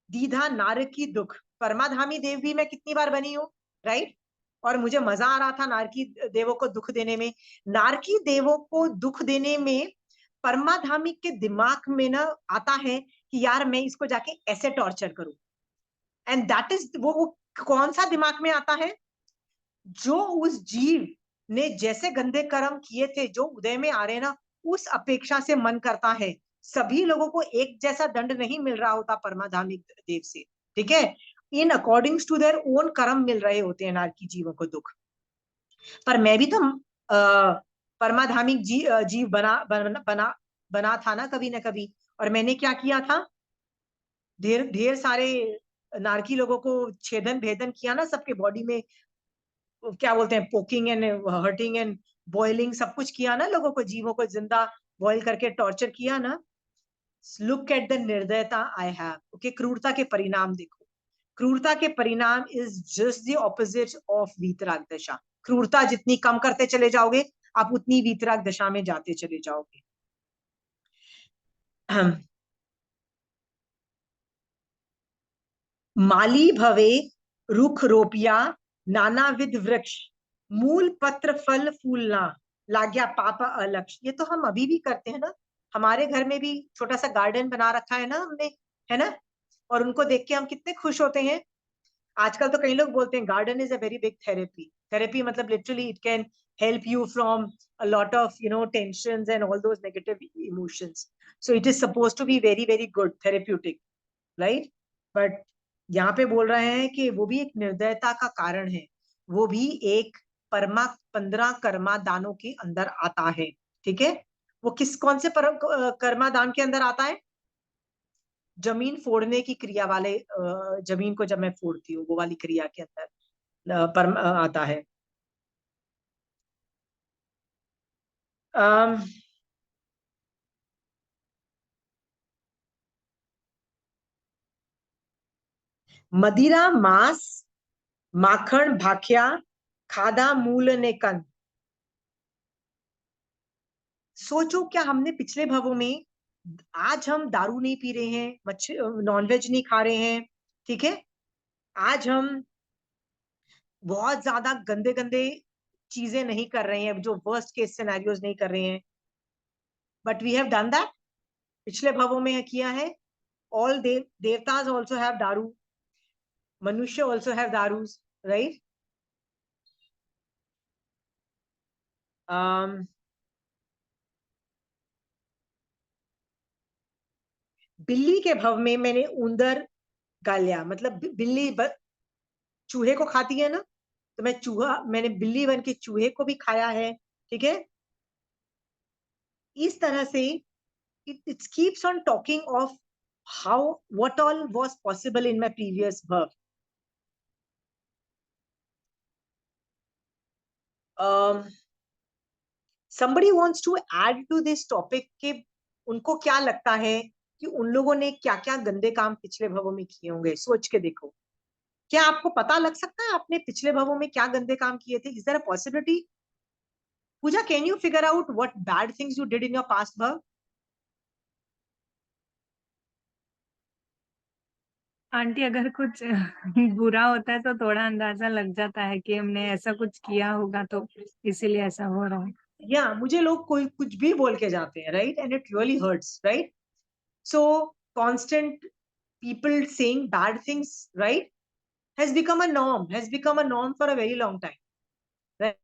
दीधा नार की दुख. परमाधामी देव भी मैं कितनी बार बनी हूँ, राइट. और मुझे मजा आ रहा था नारकी देवों को दुख देने में. नारकी देवों को दुख देने में परमाधामी के दिमाग में ना आता है कि यार मैं इसको जाके ऐसे टॉर्चर करूं. एंड दैट इज वो कौन सा दिमाग में आता है, जो उस जीव ने जैसे गंदे कर्म किए थे जो उदय में आ रहे ना, उस अपेक्षा से मन करता है. सभी लोगों को एक जैसा दंड नहीं मिल रहा होता परमाधामी देव से, ठीक है. In according to their own karma मिल रहे होते हैं नारकी जीवों को दुख. पर मैं भी तो परमाधामिक जीव बना था ना कभी ना कभी. और मैंने क्या किया था, ढेर ढेर सारे नारकी लोगों को छेदन भेदन किया ना, सबके बॉडी में, क्या बोलते हैं, poking and hurting and boiling, सब कुछ किया ना, लोगों को, जीवों को जिंदा बॉइल करके टॉर्चर किया ना। लुक एट द निर्दयता आई हैव। ओके, क्रूरता के परिणाम देखो। क्रूरता के परिणाम is just the opposite of वीतराग दशा। क्रूरता जितनी कम करते चले जाओगे, आप उतनी वीतराग दशा में जाते चले जाओगे। माली भवे रुख रोपिया, नानाविध वृक्ष, मूल पत्र फल फूलना, लाग्या पाप अलक्ष। ये तो हम अभी भी करते हैं ना, हमारे घर में भी छोटा सा गार्डन बना रखा है ना हमने, है ना, और उनको देख के हम कितने खुश होते हैं। आजकल तो कई लोग बोलते हैं garden is a very big therapy. Therapy मतलब literally it can help you from a lot of tensions and all those negative emotions. So it is supposed to be very very good therapeutic, right? But यहाँ पे बोल रहे हैं कि वो भी एक निर्दयता का कारण है, वो भी एक 15 कर्मा दानों के अंदर आता है। ठीक है, वो कौन से कर्मा दान के अंदर आता है? जमीन फोड़ने की क्रिया वाले, जमीन को जब मैं फोड़ती हूँ वो वाली क्रिया के अंदर आता है। मदिरा मांस माखन भाख्या, खादा मूल ने कंद। सोचो, क्या हमने पिछले भवों में, आज हम दारू नहीं पी रहे हैं, मच्छी नॉनवेज नहीं खा रहे हैं, ठीक है, आज हम बहुत ज्यादा गंदे गंदे चीजें नहीं कर रहे हैं, जो वर्स्ट केस सिनेरियोज नहीं कर रहे हैं, but we have done that. पिछले भवों में किया है। ऑल देवताज ऑल्सो हैव दारू, मनुष्य ऑल्सो हैव दारूज, राइट? बिल्ली के भव में मैंने उंदर गालिया, मतलब बिल्ली चूहे को खाती है ना, तो मैंने बिल्ली बन के चूहे को भी खाया है। ठीक है, इस तरह से it keeps on talking of how what all was possible in my previous birth. Somebody wants to add to this topic कि उनको क्या लगता है कि उन लोगों ने क्या क्या गंदे काम पिछले भवों में किए होंगे। सोच के देखो, क्या आपको पता लग सकता है आपने पिछले भवों में क्या गंदे काम किए थे? Is there a possibility? Pooja, can you figure out what bad things you did in your past भव? आंटी, अगर कुछ बुरा होता है तो थोड़ा अंदाजा लग जाता है कि हमने ऐसा कुछ किया होगा, तो इसीलिए ऐसा हो रहा है। या मुझे लोग कोई कुछ भी बोल के जाते हैं, right, and it really hurts, right? So constant people saying bad things, right, has become a norm for a very long time, right?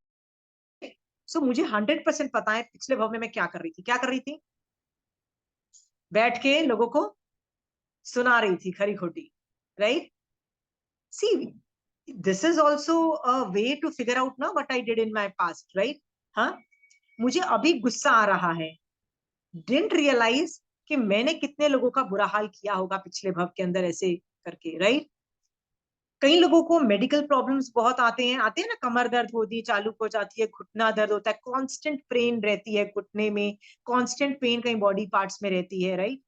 So मुझे 100% पता है पिछले भव में मैं क्या कर रही थी। क्या कर रही थी? बैठ के लोगों को सुना रही थी खरी खोटी, right? See, this is also a way to figure out now what I did in my past, right? हाँ, मुझे अभी गुस्सा आ रहा है, didn't realize कि मैंने कितने लोगों का बुरा हाल किया होगा पिछले भव के अंदर ऐसे करके, राइट? कई लोगों को मेडिकल प्रॉब्लम्स बहुत आते हैं ना, कमर दर्द होती है, चालू हो जाती है, घुटना दर्द होता है, कांस्टेंट पेन रहती है घुटने में, कांस्टेंट पेन कई बॉडी पार्ट्स में रहती है, राइट?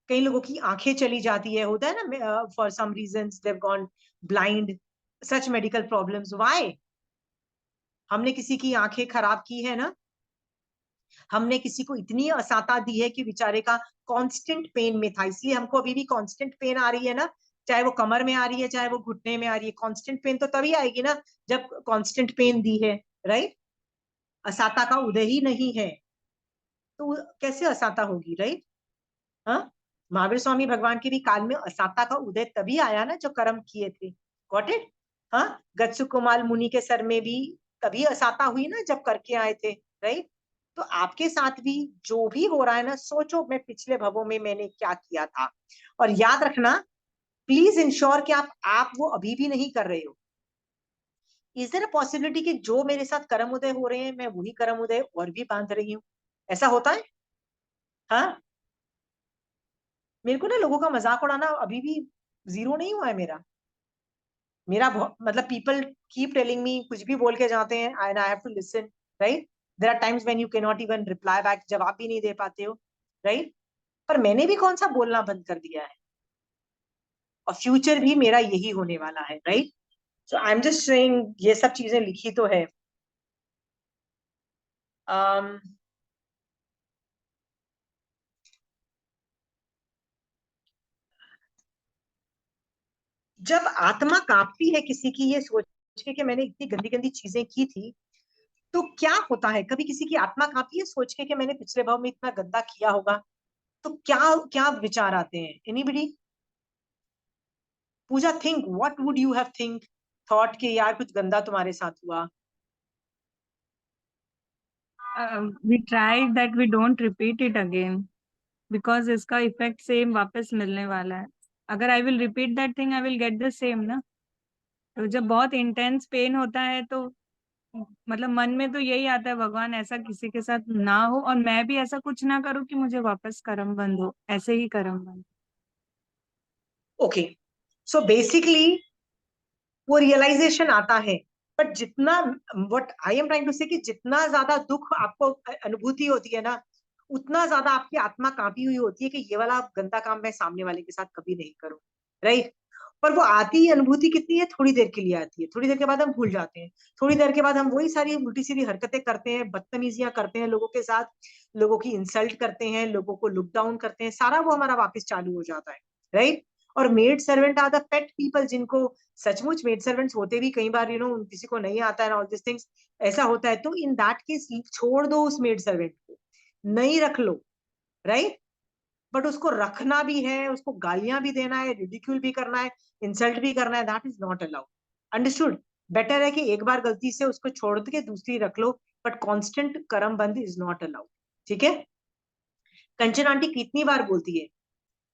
कई लोगों की आंखें चली जाती है, होता है ना, for some reasons they have gone blind, such medical problems. Why? हमने किसी की आंखें खराब की है ना, हमने किसी को इतनी असाता दी है कि बेचारे का कांस्टेंट पेन में था, इसलिए हमको अभी भी कांस्टेंट पेन आ रही है ना, चाहे वो कमर में आ रही है, चाहे वो घुटने में आ रही है। कांस्टेंट पेन तो तभी आएगी ना जब कांस्टेंट पेन दी है, राइट? असाता का उदय ही नहीं है तो कैसे असाता होगी, राइट? हाँ, महावीर स्वामी भगवान के भी काल में असाता का उदय तभी आया ना जो कर्म किए थे। Got it? हाँ, गत्सु कुमाल मुनि के सर में भी तभी असाता हुई ना जब करके आए थे, राइट? तो आपके साथ भी जो भी हो रहा है ना, सोचो मैं पिछले भवों में मैंने क्या किया था, और याद रखना, प्लीज इंश्योर कि आप वो अभी भी नहीं कर रहे हो। इज देयर अ पॉसिबिलिटी कि जो मेरे साथ कर्म उदय हो रहे हैं मैं वही कर्म उदय और भी बांध रही हूँ? ऐसा होता है? हाँ, मेरे को ना लोगों का मजाक उड़ाना अभी भी जीरो नहीं हुआ है मेरा मतलब पीपल कीप टेलिंग मी, कुछ भी बोल के जाते हैं and I have to listen, right. There are times when you can not even reply back, जवाब भी नहीं दे पाते हो, राइट। पर मैंने भी कौन सा बोलना बंद कर दिया है, और फ्यूचर भी मेरा यही होने वाला है, right. So I am just saying, ये सब चीजें लिखी तो है। um, जब आत्मा कांपती है किसी की, ये सोच के कि मैंने इतनी गंदी गंदी चीजें की थी, तो क्या होता है? कभी किसी की आत्मा कांपती है सोच के कि मैंने पिछले भाव में इतना गंदा किया होगा, तो क्या क्या विचार आते हैं? Anybody? Pooja, think what would you have think thought कि यार कुछ गंदा तुम्हारे साथ हुआ? We try that we don't repeat it again, because इसका इफेक्ट सेम वापस मिलने वाला है। अगर I will repeat that thing I will get the same ना। तो जब बहुत इंटेंस पेन होता है तो मतलब मन में तो यही आता है, भगवान ऐसा किसी के साथ ना हो और मैं भी ऐसा कुछ ना करूं कि मुझे वापस कर्म बंद हो, ऐसे ही कर्म बंद। ओके, सो बेसिकली वो रियलाइजेशन आता है, बट जितना, what I am trying to say, कि जितना ज्यादा दुख आपको अनुभूति होती है ना, उतना ज्यादा आपकी आत्मा कांपी हुई होती है कि ये वाला गंदा काम मैं सामने वाले के साथ कभी नहीं करूं, राइट। पर वो आती अनुभूति कितनी है? थोड़ी देर के लिए आती है, थोड़ी देर के बाद हम भूल जाते हैं, थोड़ी देर के बाद हम वही सारी उल्टी सीधी हरकतें करते हैं, बदतमीजियां करते हैं लोगों के साथ, लोगों की इंसल्ट करते हैं, लोगों को लुक डाउन करते हैं, सारा वो हमारा वापस चालू हो जाता है, राइट। और maid servant are the pet people, जिनको सचमुच मेड सर्वेंट्स होते भी कई बार किसी को नहीं आता है ऑल दिस थिंग्स, ऐसा होता है, तो इन दैट केस छोड़ दो उस मेड सर्वेंट को, नहीं रख लो, राइट। बट उसको रखना भी है, उसको गालियां भी देना है, रिडिक्यूल भी करना है, इंसल्ट भी करना है, that is not allowed, understood. Better है कि एक बार गलती से उसको छोड़ के दूसरी रख लो, बट कॉन्स्टेंट कर्म बंद इज नॉट अलाउड, ठीक है। कंचन आंटी कितनी बार बोलती है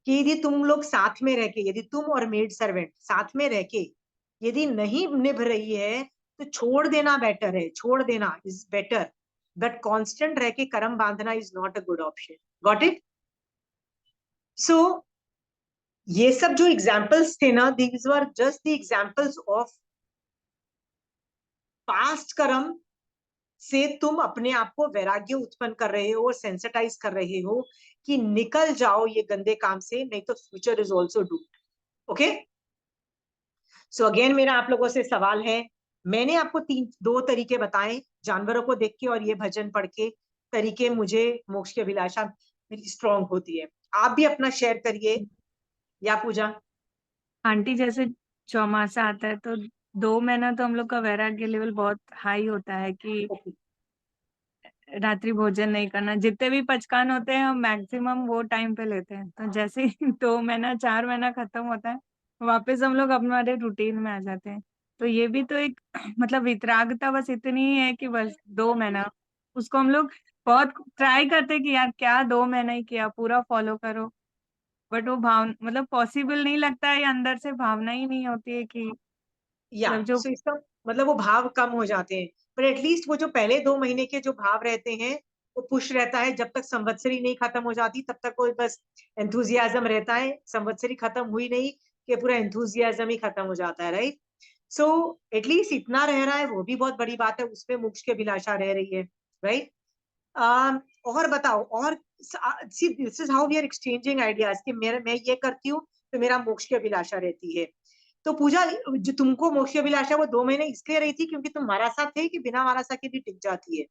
कि यदि तुम लोग साथ में रह के, यदि तुम और मेड सर्वेंट साथ में रह के यदि नहीं निभ रही है, तो छोड़ देना बेटर है, छोड़ देना इज बेटर, बट कांस्टेंट रह के कर्म बांधना is not a good option. Got it? सो ये सब जो एग्जाम्पल्स थे ना, these were just the examples of past karma से तुम अपने आप को वैराग्य उत्पन्न कर रहे हो और सेंसिटाइज कर रहे हो कि निकल जाओ ये गंदे काम से, नहीं तो future is also doomed. Okay, so again मेरा आप लोगों से सवाल है, मैंने आपको दो तरीके बताए, जानवरों को देख के और ये भजन पढ़ के तरीके, मुझे मोक्ष की अभिलाषा मेरी स्ट्रांग होती है। आप भी अपना शेयर करिए, या पूजा? आंटी जैसे चौमासा आता है तो 2 महीना तो हम लोग का वैराग्य लेवल बहुत हाई होता है कि ओके, रात्रि भोजन नहीं करना। जितने भी पचकान होते हैं हम मैक्सिमम वो टाइम पे लेते हैं। तो जैसे ही 2 महीना 4 महीना खत्म होता है वापस हम लोग हमारे रूटीन में आ जाते हैं। तो ये भी तो एक मतलब वितरागता बस इतनी ही है कि बस 2 महीना उसको हम लोग बहुत ट्राई करते हैं कि यार क्या 2 महीना ही किया, पूरा फॉलो करो। बट वो भाव मतलब पॉसिबल नहीं लगता है, या अंदर से भावना ही नहीं होती है कि या मतलब जो सो इसका मतलब वो भाव कम हो जाते हैं, पर एटलीस्ट वो जो पहले 2 महीने के जो भाव रहते हैं, वो पुश रहता है, जब तक संवत्सरी नहीं खत्म हो जाती तब तक वो बस एंथुजियाज्म रहता है, संवत्सरी खत्म हुई नहीं कि पूरा एंथुजियाज्म ही खत्म हो जाता है, राइट। सो एटलीस्ट इतना रह रहा है, वो भी बहुत बड़ी बात है, उसमें मोक्ष की अभिलाषा रह रही है, राइट। और बताओ, और see this is how we are exchanging ideas, कि मैं ये करती हूँ तो मेरा मोक्ष की अभिलाषा रहती है। तो पूजा, जो तुमको मोक्ष की अभिलाषा वो 2 महीने इसलिए रही थी क्योंकि तुम मारासा थे, कि बिना मारासा के भी टिक जाती है?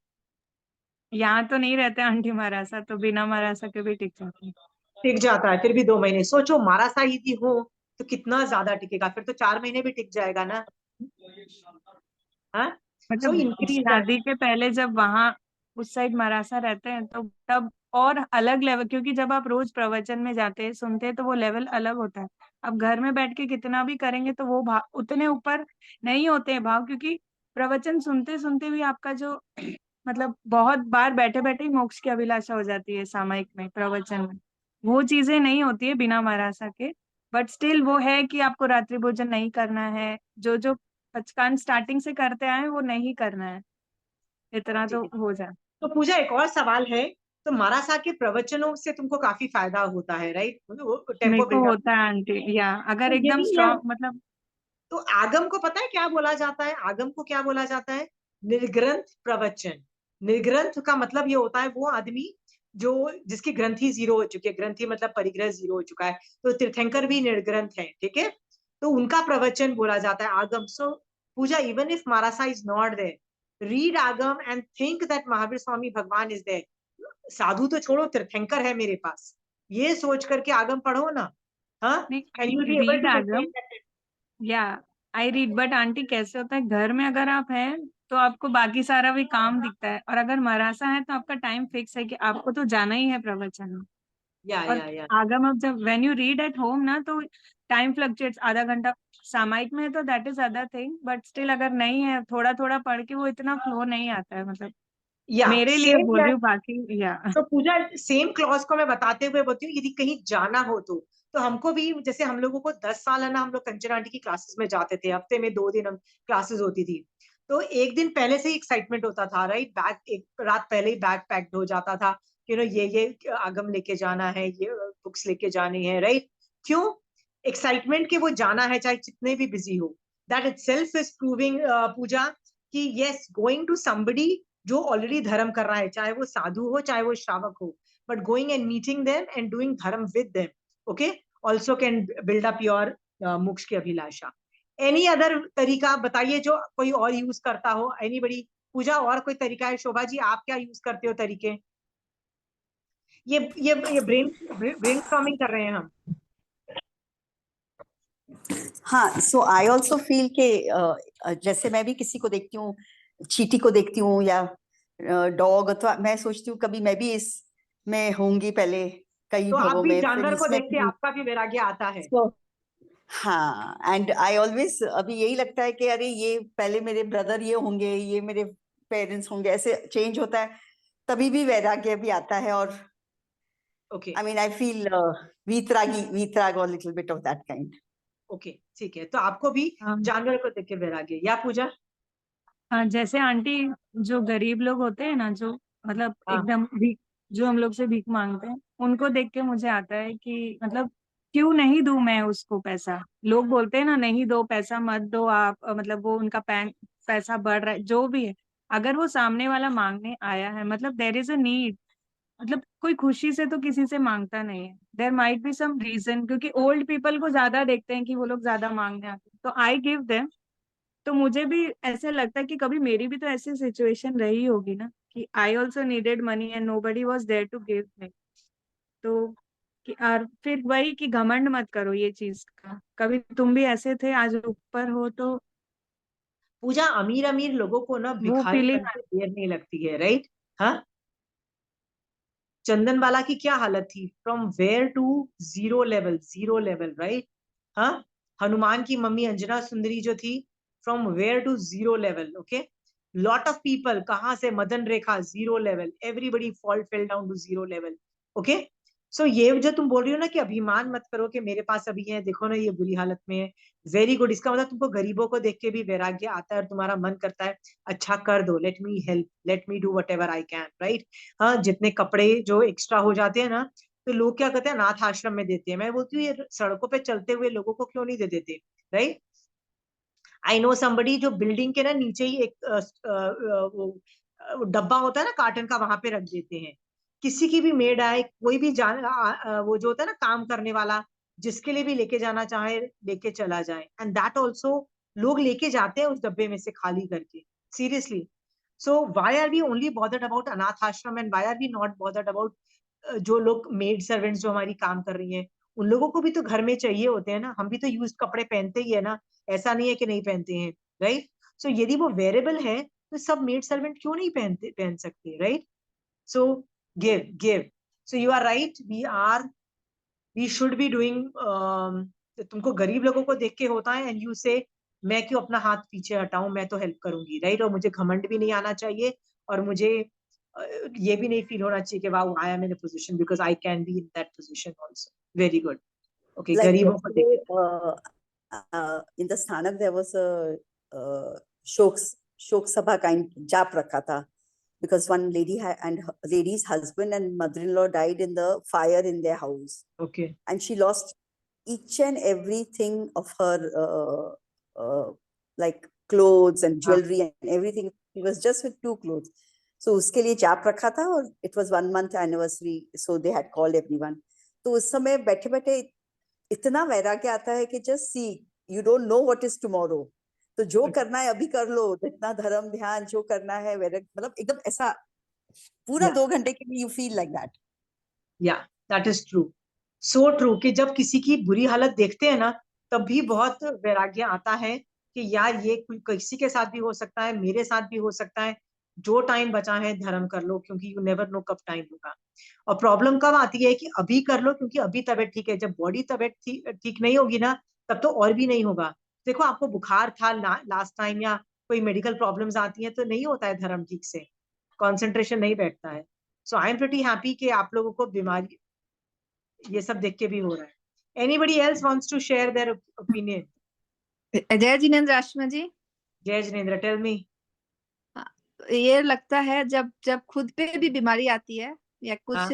यहाँ तो नहीं रहते आंटी मरासा, तो बिना मरासा के भी टिक जाते हैं। टिक जाता है फिर भी 2 महीने? सोचो मारासा यदि हो तो कितना ज्यादा टिकेगा, फिर तो 4 महीने भी टिक जाएगा ना। हाँ, सो मतलब इंक्रीज। शादी के पहले जब वहां उस साइड मरासा रहते हैं तो तब और अलग लेवल, क्योंकि जब आप रोज प्रवचन में जाते हैं सुनते हैं तो वो लेवल अलग होता है। अब घर में बैठ के कितना भी करेंगे तो वो भाव उतने ऊपर नहीं होते हैं भाव, क्योंकि प्रवचन सुनते सुनते भी आपका जो मतलब बहुत बार बैठे बैठे ही मोक्ष की अभिलाषा हो जाती है सामयिक में प्रवचन में। वो चीजें नहीं होती है बिना मरासा के। बट स्टिल वो है कि आपको रात्रि भोजन नहीं करना है, जो जो पचकान स्टार्टिंग से करते आए वो नहीं करना है, इतना ठीक तो है, हो जाए। तो पूजा एक और सवाल है, तो मारासा के प्रवचनों से तुमको काफी फायदा होता है, राइट? मेरे टेम्पो को बिल्डअप। होता है आंटी, या अगर तो एकदम यही है। स्ट्रांग मतलब तो आगम को पता है क्या बोला जाता है? आगम को क्या बोला जाता है? निर्ग्रंथ प्रवचन। निर्ग्रंथ का मतलब ये होता है वो आदमी जो जिसकी ग्रंथि जीरो हो चुकी है, ग्रंथि मतलब परिग्रह जीरो हो चुका है। तो तीर्थंकर भी निर्ग्रंथ है, ठीक है? तो उनका प्रवचन बोला जाता है आगम। So Pooja, even if Marasa is not there, read Agam and think that Mahavir Swami Bhagwan is there. साधु तो छोड़ो, तीर्थंकर है मेरे पास, ये सोच करके आगम पढ़ो ना। हाँ, नहीं, and you will I be able read to आगम, मेंटेन दैट। या आई रीड, बट आंटी कैसे होता है, घर में अगर आप हैं तो आपको बाकी सारा भी काम दिखता है, और अगर मरासा है तो आपका टाइम फिक्स है कि आपको तो जाना ही है प्रवचन में। और या आगम अब जब when you read at home ना, तो टाइम फ्लक्चुएट्स, आधा घंटा सामायिक में है तो that is other thing, but still अगर नहीं है, थोड़ा थोड़ा पढ़ के वो इतना फ्लो नहीं आता है, मतलब या मेरे लिए सेम। बोल रही हूँ, बाकी या तो पूजा, सेम क्लॉज को मैं बताते हुए बोलती हूँ, यदि कहीं जाना हो तो हमको भी, जैसे हम लोगों को 10 साल है ना, हम लोग कंचन आंटी की क्लासेस में जाते थे, हफ्ते में 2 दिन हम क्लासेस होती थी। तो एक दिन पहले से ही एक्साइटमेंट होता था, राइट? बैग एक रात पहले ही बैग पैक्ड हो जाता था, ये आगम लेके जाना है, ये बुक्स लेके जानी है, राइट? क्यों? एक्साइटमेंट के वो जाना है, चाहे जितने भी बिजी हो। दैट इटसेल्फ इज प्रूविंग पूजा कि यस, गोइंग टू समबडी जो ऑलरेडी धर्म कर रहा है, चाहे वो साधु हो चाहे वो श्रावक हो, but going and meeting them and doing dharma with them, okay, also can build up your moksha की अभिलाषा। एनी अदर तरीका बताइए जो कोई और यूज करता हो, एनीबडी? पूजा, और कोई तरीका है? शोभा जी, आप क्या यूज करते हो तरीके? ये ब्रेनस्टॉर्मिंग कर रहे हैं हम। हाँ, सो आई ऑल्सो फील के जैसे मैं भी किसी को देखती हूँ, चींटी को देखती हूँ या डॉग, अथवा मैं सोचती हूँ कभी मैं भी इसमें होंगी पहले, कई तो आप भवों भी में, फिर जानवर को इसमें देख के आपका भी वैराग्य आता है? so, हाँ, एंड आई ऑलवेज अभी यही लगता है कि अरे ये पहले मेरे ब्रदर ये होंगे, ये मेरे पेरेंट्स होंगे, ऐसे चेंज होता है, तभी भी वैराग्य भी आता है। और okay I mean I feel वीतराग और little bit of that kind. Okay, ठीक है। तो आपको भी जानवर को देख के वैराग्य, या पूजा? हाँ, जैसे आंटी, जो गरीब लोग होते हैं ना, जो मतलब हाँ, एकदम भीख, जो हम लोग से भीख मांगते हैं, उनको देख के मुझे आता है कि मतलब क्यों नहीं दूं मैं उसको पैसा। लोग बोलते हैं ना, नहीं दो पैसा, मत दो आप, मतलब वो उनका पैसा बढ़ रहा है, जो भी है, अगर वो सामने वाला मांगने आया है, मतलब देयर इज अ नीड, मतलब कोई खुशी से तो किसी से मांगता नहीं है, there might be some reason, क्योंकि ओल्ड पीपल को ज्यादा देखते हैं कि वो लोग ज्यादा मांगने आते हैं, तो आई गिव देम। तो मुझे भी ऐसे लगता है कि कभी मेरी भी तो ऐसी सिचुएशन रही होगी ना, कि I also needed money and nobody was there to give me. तो और फिर वही कि घमंड मत करो ये चीज का, कभी तुम भी ऐसे थे, आज ऊपर हो, तो पूजा, अमीर अमीर लोगों को ना वो भिखारी फीलिंग। बनते देर नहीं लगती है, राइट? हाँ, चंदन वाला की क्या हालत थी, from where to zero level, zero level, right? हाँ, हनुमान की मम्मी अंजना सुंदरी जो थी, from where to zero level, okay. Lot of people, कहाँ से, Madan Rekha zero level, everybody fall fell down to zero level, okay. So ये जो तुम बोल रही हो ना कि अभिमान मत करो कि मेरे पास अभी है, देखो ना ये बुरी हालत में है, वेरी गुड। इसका मतलब तुमको गरीबों को देख के भी वैराग्य आता है और तुम्हारा मन करता है अच्छा कर दो, let me help, let me do what ever I can, right? हाँ, जितने कपड़े जो एक्स्ट्रा हो जाते हैं ना, तो लोग क्या करते हैं, अनाथ आश्रम में देते हैं। मैं बोलती हूँ ये सड़कों पे चलते हुए लोगों को क्यों नहीं दे देते, राइट? आई नो समबडी जो बिल्डिंग के ना नीचे ही एक वो डब्बा होता है ना कार्टन का, वहां पे रख देते हैं। किसी की भी मेड आए, कोई भी वो जो होता है ना काम करने वाला, जिसके लिए भी लेके जाना चाहे लेके चला जाए, एंड दैट ऑल्सो लोग लेके जाते हैं उस डब्बे में से खाली करके, seriously. So why are we only bothered about anath ashram, and why are we not bothered about जो लोग मेड सर्वेंट्स जो हमारी काम कर रही हैं, उन लोगों को भी तो घर में चाहिए होते हैं ना, हम भी तो यूज कपड़े पहनते ही है ना, ऐसा नहीं है कि नहीं पहनते हैं, राइट? सो यदि वो वेरेबल है तो सब मेड सर्वेंट क्यों नहीं पहन सकते, right? So give. So you are right, we should be doing. तुमको गरीब लोगों को देख के होता है एंड यू से मैं क्यों अपना हाथ पीछे हटाऊं, मैं तो हेल्प करूंगी, राइट? और मुझे घमंड भी नहीं आना चाहिए, और मुझे ये भी नहीं फील होना चाहिए कि wow I am in a position, because I can be in that position also. Very good, okay. Like गरीबों को देख yesterday, के in the Sthanak there was a uh, शोक शोक सभा का जाप रखा था, because one lady's husband and mother-in-law died in the fire in their house, Okay. and she lost each and everything of her like clothes and jewelry and everything. She was just with 2 clothes. So उसके लिए चाप रखा था, और it was 1 month anniversary, so they had called everyone. तो उस समय बैठे बैठे इतना वैराग्य आता है कि just see, you don't know what is tomorrow. तो जो करना है अभी कर लो, जितना धर्म ध्यान जो करना है, मतलब एकदम ऐसा पूरा 2 घंटे के लिए you feel like that. Yeah, that is true. So true कि जब किसी की बुरी हालत देखते हैं ना, तब भी बहुत वैराग्य आता है कि यार ये किसी के साथ भी हो सकता है, मेरे साथ भी हो सकता है. जो टाइम बचा है धर्म कर लो, क्योंकि यू नेवर नो कब टाइम होगा. और प्रॉब्लम कब आती है कि अभी कर लो, क्योंकि अभी तबीयत ठीक है. जब बॉडी तबीयत ठीक नहीं होगी ना, तब तो और भी नहीं होगा. देखो, आपको बुखार था लास्ट टाइम, या कोई मेडिकल प्रॉब्लम्स आती हैं, तो नहीं होता है धर्म ठीक से, कॉन्सेंट्रेशन नहीं बैठता है. So I am pretty happy कि आप लोगों को बीमारी ये सब देख के भी हो रहा है. Anybody else wants to share their opinion? जय जिनेंद्र आशमा जी, जय जिनेंद्र, टेल मी. ये लगता है जब खुद पे भी बीमारी आती है या कुछ,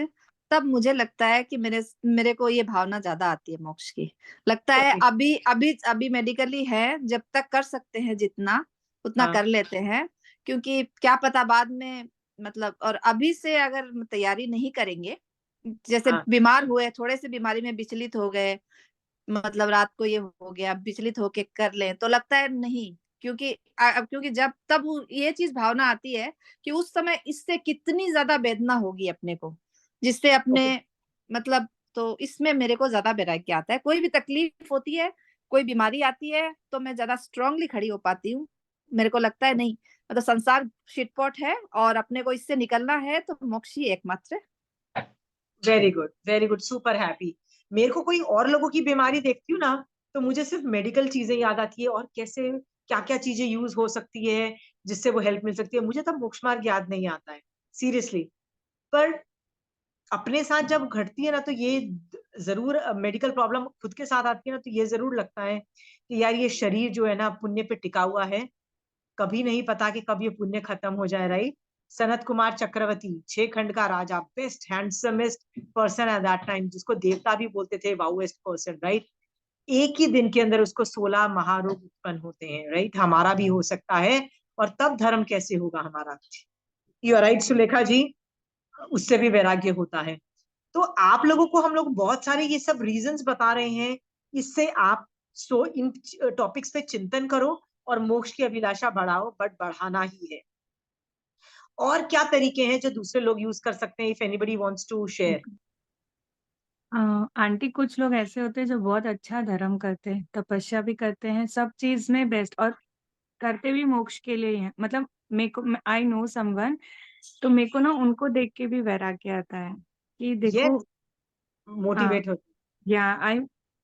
तब मुझे लगता है कि मेरे को ये भावना ज्यादा आती है मोक्ष की. लगता है अभी मेडिकली है, जब तक कर सकते हैं जितना उतना कर लेते हैं, क्योंकि क्या पता बाद में, मतलब, और अभी से अगर तैयारी नहीं करेंगे, जैसे बीमार हुए, थोड़े से बीमारी में विचलित हो गए, मतलब रात को ये हो गया, विचलित होके कर लें, तो लगता है नहीं, क्योंकि जब तब ये चीज भावना आती है कि उस समय इससे कितनी ज्यादा वेदना होगी अपने को, जिससे अपने मतलब, तो इसमें मेरे को ज्यादा वैराग्य आता है. कोई भी तकलीफ होती है, कोई बीमारी आती है, तो मैं ज्यादा स्ट्रांगली खड़ी हो पाती हूँ. मेरे को लगता है नहीं, मतलब संसार शिटपॉट है और अपने को इससे निकलना है, तो मोक्ष ही एकमात्र. Very good, super happy. मेरे को कोई और लोगों की बीमारी देखती हूँ ना, तो मुझे सिर्फ मेडिकल चीजें याद आती है, और कैसे क्या क्या चीजें यूज हो सकती है जिससे वो हेल्प मिल सकती है. मुझे तब मोक्ष मार्ग याद नहीं आता है, सीरियसली. पर अपने साथ जब घटती है ना, तो ये जरूर, मेडिकल प्रॉब्लम खुद के साथ आती है ना, तो ये जरूर लगता है कि यार ये शरीर जो है ना, पुण्य पे टिका हुआ है, कभी नहीं पता कि कब ये पुण्य खत्म हो जाए. राइट. सनत कुमार चक्रवर्ती, 6 खंड का राजा, best handsomest person at that time, जिसको देवता भी बोलते थे, वाउएस्ट पर्सन. राइट. एक ही दिन के अंदर उसको 16 महारोग उत्पन्न होते हैं. राइट. हमारा भी हो सकता है, और तब धर्म कैसे होगा हमारा. यू आर राइट सुलेखा जी, उससे भी वैराग्य होता है. तो आप लोगों को हम लोग बहुत सारे ये सब रीजंस बता रहे हैं, इससे आप इन टॉपिक्स पे चिंतन करो और मोक्ष की अभिलाषा बढ़ाओ, बट बढ़ाना ही है. और क्या तरीके हैं जो दूसरे लोग यूज कर सकते हैं, if anybody wants to share? Aunty, कुछ लोग ऐसे होते हैं जो बहुत अच्छा धर्म करते हैं, तपस्या भी करते हैं, सब चीज में बेस्ट, और करते भी मोक्ष के लिए ही हैं. मतलब मेरे को, आई नो समवन, तो मेरे को ना उनको देख के भी वैराग्य आता है कि देखो, मोटिवेट होते.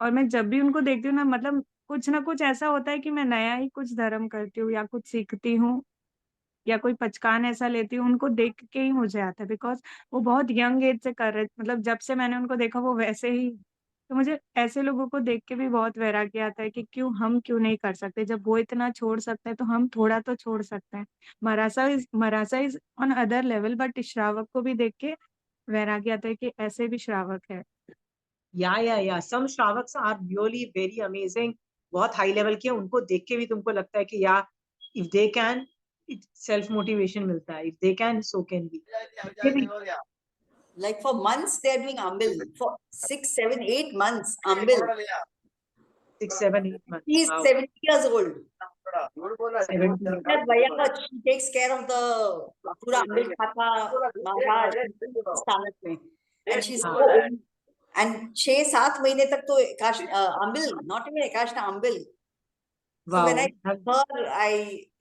और मैं जब भी उनको देखती हूँ ना, मतलब कुछ ना कुछ ऐसा होता है कि मैं नया ही कुछ धर्म करती हूँ, या कुछ सीखती हूँ, या कोई पचकान ऐसा लेती हूँ, उनको देख के ही मुझे आता है. बिकॉज वो बहुत यंग एज से कर रहे, मतलब जब से मैंने उनको देखा वो वैसे ही. तो मुझे ऐसे लोगों को देख के भी बहुत वैराग्य आता है कि हम क्यों नहीं कर सकते. जब वो इतना छोड़ सकते हैं, तो हम थोड़ा तो छोड़ सकते हैं. Marasa is on other level, but श्रावक को भी देख के वैराग्य आता है कि ऐसे भी श्रावक है. या सम श्रावक्स आर रियली वेरी अमेजिंग, बहुत हाई लेवल के. उनको देख के भी तुमको लगता है कि यार, if they can, self motivation मिलता है. If they can, so can be. Like for months they are doing Ambil, for 6, 7, 8 months Ambil. 6, 7, 8 months. He is Wow. 70 years old. 70. She takes care of the pura Ambil Khata Maharaj Sthanak mein. And she's so old. And 6-7 महीने तक तो Ambil, not even Ekashna, Ambil. So Wow. when I heard,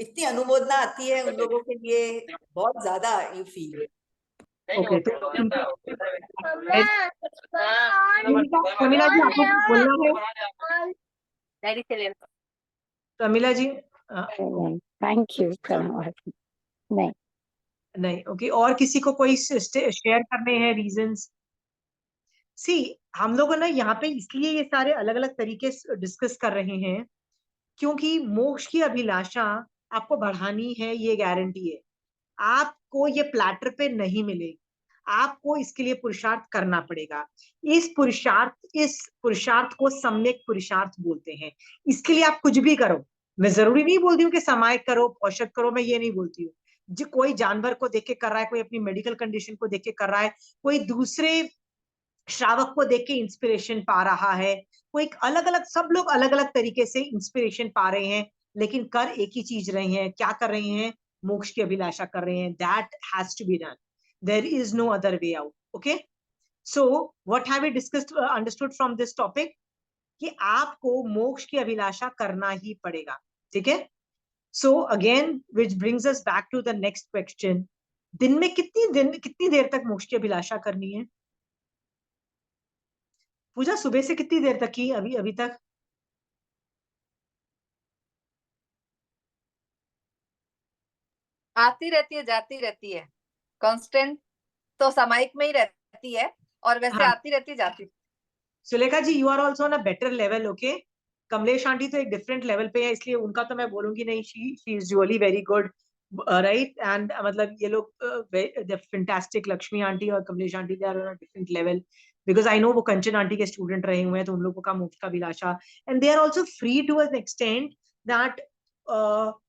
इतनी अनुमोदना आती है उन लोगों के लिए, बहुत ज्यादा you feel. Okay. प्रमिला जी, आपको बोलना है? प्रमिला जी, थैंक यू. नहीं. ओके. और किसी को कोई शेयर करने हैं रीजंस? सी, हम लोग ना यहाँ पे इसलिए ये सारे अलग अलग तरीके डिस्कस कर रहे हैं, क्योंकि मोक्ष की अभिलाषा आपको बढ़ानी है, ये गारंटी है. आपको ये प्लेटर पे नहीं मिलेगी, आपको इसके लिए पुरुषार्थ करना पड़ेगा। इस पुरुषार्थ को सम्यक पुरुषार्थ बोलते हैं। इसके लिए आप कुछ भी करो, मैं जरूरी नहीं बोलती हूँ कि सामायिक करो, औषध करो, मैं ये नहीं बोलती हूँ। जो कोई जानवर को देख के कर रहा है, कोई अपनी मेडिकल कंडीशन को देख के कर रहा है, कोई दूसरे श्रावक को देख के इंस्पिरेशन पा रहा है, कोई अलग अलग, सब लोग अलग अलग तरीके से इंस्पिरेशन पा रहे हैं, लेकिन कर एक ही चीज रहे हैं। क्या कर रहे हैं? मोक्ष की अभिलाषा कर रहे हैं। That has to be done, there is no other way out. Okay, so what have we discussed, understood from this topic, कि आपको मोक्ष की अभिलाषा करना ही पड़ेगा। ठीक है, so again which brings us back to the next question, दिन में कितनी देर तक मोक्ष की अभिलाषा करनी है? पूजा सुबह से कितनी देर तक की अभी तक? आती रहती है, जाती रहती है, कांस्टेंट तो सामायिक में ही रहती है, और वैसे हाँ, आती रहती जाती। Sulekha ji, you are also on a better level. Okay, Kamlesh aunty तो एक डिफरेंट लेवल पे है, इसलिए उनका तो मैं बोलूंगी नहीं। She is really very good, right? And मतलब ये लोग फैंटास्टिक, लक्ष्मी आंटी और Kamlesh aunty, they are on a different level, because I know वो कंचन आंटी के स्टूडेंट रहे हुए हैं, तो उन लोगों का मोक्ष का अभिलाषा, and they are also free to an extent that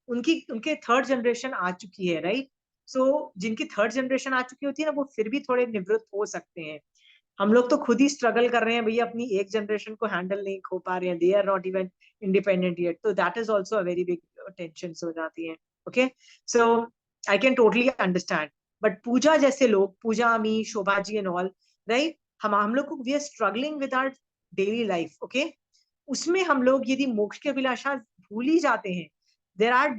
उनके थर्ड जनरेशन आ चुकी है, राइट? सो जिनकी थर्ड जनरेशन आ चुकी होती है ना, वो फिर भी थोड़े निवृत्त हो सकते हैं। हम लोग तो खुद ही स्ट्रगल कर रहे हैं भैया, अपनी एक जनरेशन को हैंडल नहीं हो पा रहे हैं, they are not even independent yet, तो that is also a very big tension हो जाती है। Okay, so I can totally understand, but Pooja जैसे लोग, Pooja, me, Shobha ji and all, right, हम लोग को we are struggling with our daily life. Okay, उसमें हम लोग यदि मोक्ष की अभिलाषा भूल ही जाते हैं, देर आर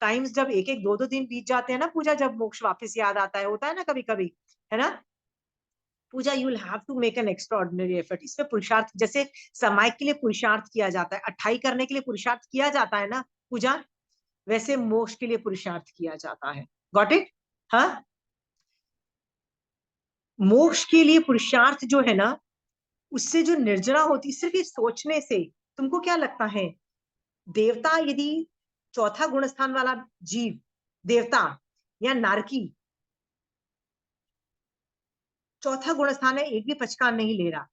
टाइम्स जब एक एक दो दो दिन बीत जाते हैं ना पूजा, जब मोक्ष वापस याद आता है, होता है ना कभी कभी, है ना Pooja, you will have to make an extraordinary effort. इसमें पुरुषार्थ, जैसे समाज के लिए पुरुषार्थ किया जाता है, 28 करने के लिए पुरुषार्थ किया जाता है ना पूजा, वैसे मोक्ष के लिए पुरुषार्थ किया जाता है। Got it? हाँ, मोक्ष के लिए पुरुषार्थ जो है ना, उससे जो निर्जरा होती, सिर्फ ये सोचने से, तुमको क्या लगता है, देवता यदि चौथा गुणस्थान वाला जीव, देवता या नारकी, चौथा गुणस्थान है, एक भी पचकान नहीं ले रहा,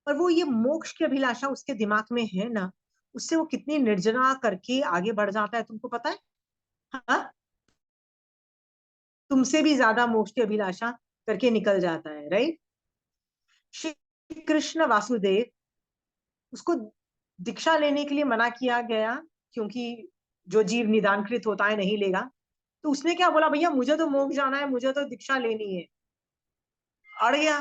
पर वो ये मोक्ष की अभिलाषा उसके दिमाग में है ना, उससे वो कितनी निर्जरा करके आगे बढ़ जाता है, तुमको पता है? हाँ, तुमसे भी ज्यादा मोक्ष की अभिलाषा करके निकल जाता है, राइट? श्री कृष्ण वासुदेव, उसको दीक्षा लेने के लिए मना किया गया, क्योंकि जो जीव निदानकृत होता है नहीं लेगा, तो उसने क्या बोला, भैया मुझे तो मोक्ष जाना है, मुझे तो दीक्षा लेनी है। अड़ गया,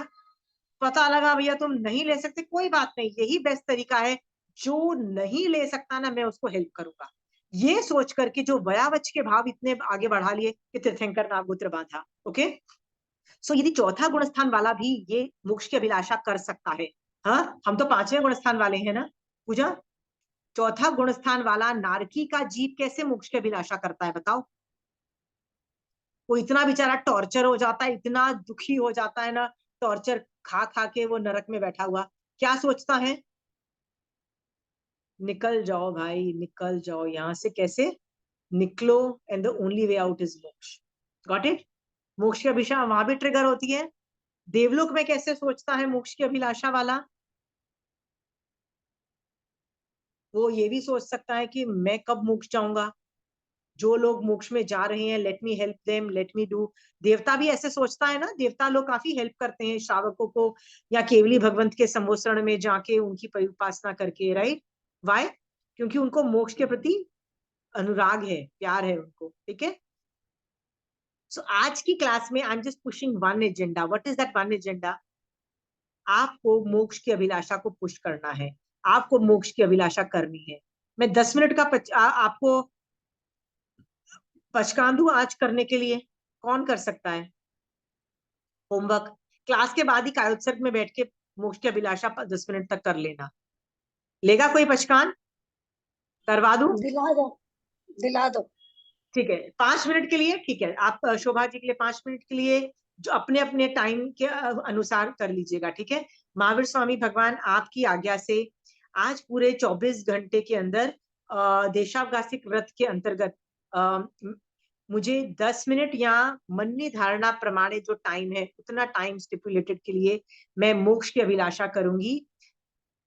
पता लगा भैया तुम नहीं ले सकते, कोई बात नहीं, यही बेस्ट तरीका है, जो नहीं ले सकता ना, मैं उसको हेल्प करूंगा, ये सोच करके जो वयावच के भाव इतने आगे बढ़ा लिए कि तीर्थंकर नागपुत्र बाधा। ओके, सो यदि चौथा गुणस्थान वाला भी ये मोक्ष की अभिलाषा कर सकता है, हाँ, हम तो 5वें गुणस्थान वाले हैं ना पूजा, चौथा गुणस्थान वाला नारकी का जीव कैसे मोक्ष की अभिलाषा करता है बताओ? वो इतना बेचारा टॉर्चर हो जाता है, इतना दुखी हो जाता है ना, टॉर्चर खा खा के वो नरक में बैठा हुआ, क्या सोचता है? निकल जाओ भाई, निकल जाओ यहाँ से, कैसे निकलो, and the only way out is moksha. Got it? मोक्ष की अभिलाषा वहां भी ट्रिगर होती है। देवलोक में कैसे सोचता है मोक्ष की अभिलाषा वाला? वो ये भी सोच सकता है कि मैं कब मोक्ष जाऊंगा, जो लोग मोक्ष में जा रहे हैं, let me help them, let me do. देवता भी ऐसे सोचता है ना, देवता लोग काफी हेल्प करते हैं श्रावकों को, या केवली भगवंत के संवत्सरण में जाके उनकी उपासना करके, राइट? वाई? क्योंकि उनको मोक्ष के प्रति अनुराग है, प्यार है उनको। ठीक है, सो आज की क्लास में आई am just pushing one agenda. What is that one agenda? आपको मोक्ष की अभिलाषा को पुश करना है, आपको मोक्ष की अभिलाषा करनी है। मैं 10 मिनट का आपको पचकान दूं आज करने के लिए, कौन कर सकता है? होमवर्क क्लास के बाद ही कायोत्सर्ग में बैठ के मोक्ष की अभिलाषा 10 मिनट तक कर लेना। लेगा कोई पचकान? करवा दूं? दिला दो, दिला दो। ठीक है, 5 मिनट के लिए, ठीक है, आप शोभा जी के लिए 5 मिनट के लिए जो अपने अपने टाइम के अनुसार कर लीजिएगा। ठीक है, महावीर स्वामी भगवान आपकी आज्ञा से आज पूरे 24 घंटे के अंदर देशावकाशिक व्रत के अंतर्गत मुझे 10 मिनट या मन्य धारणा प्रमाणे जो टाइम है उतना टाइम स्टिपुलेटेड के लिए मैं मोक्ष की अभिलाषा करूंगी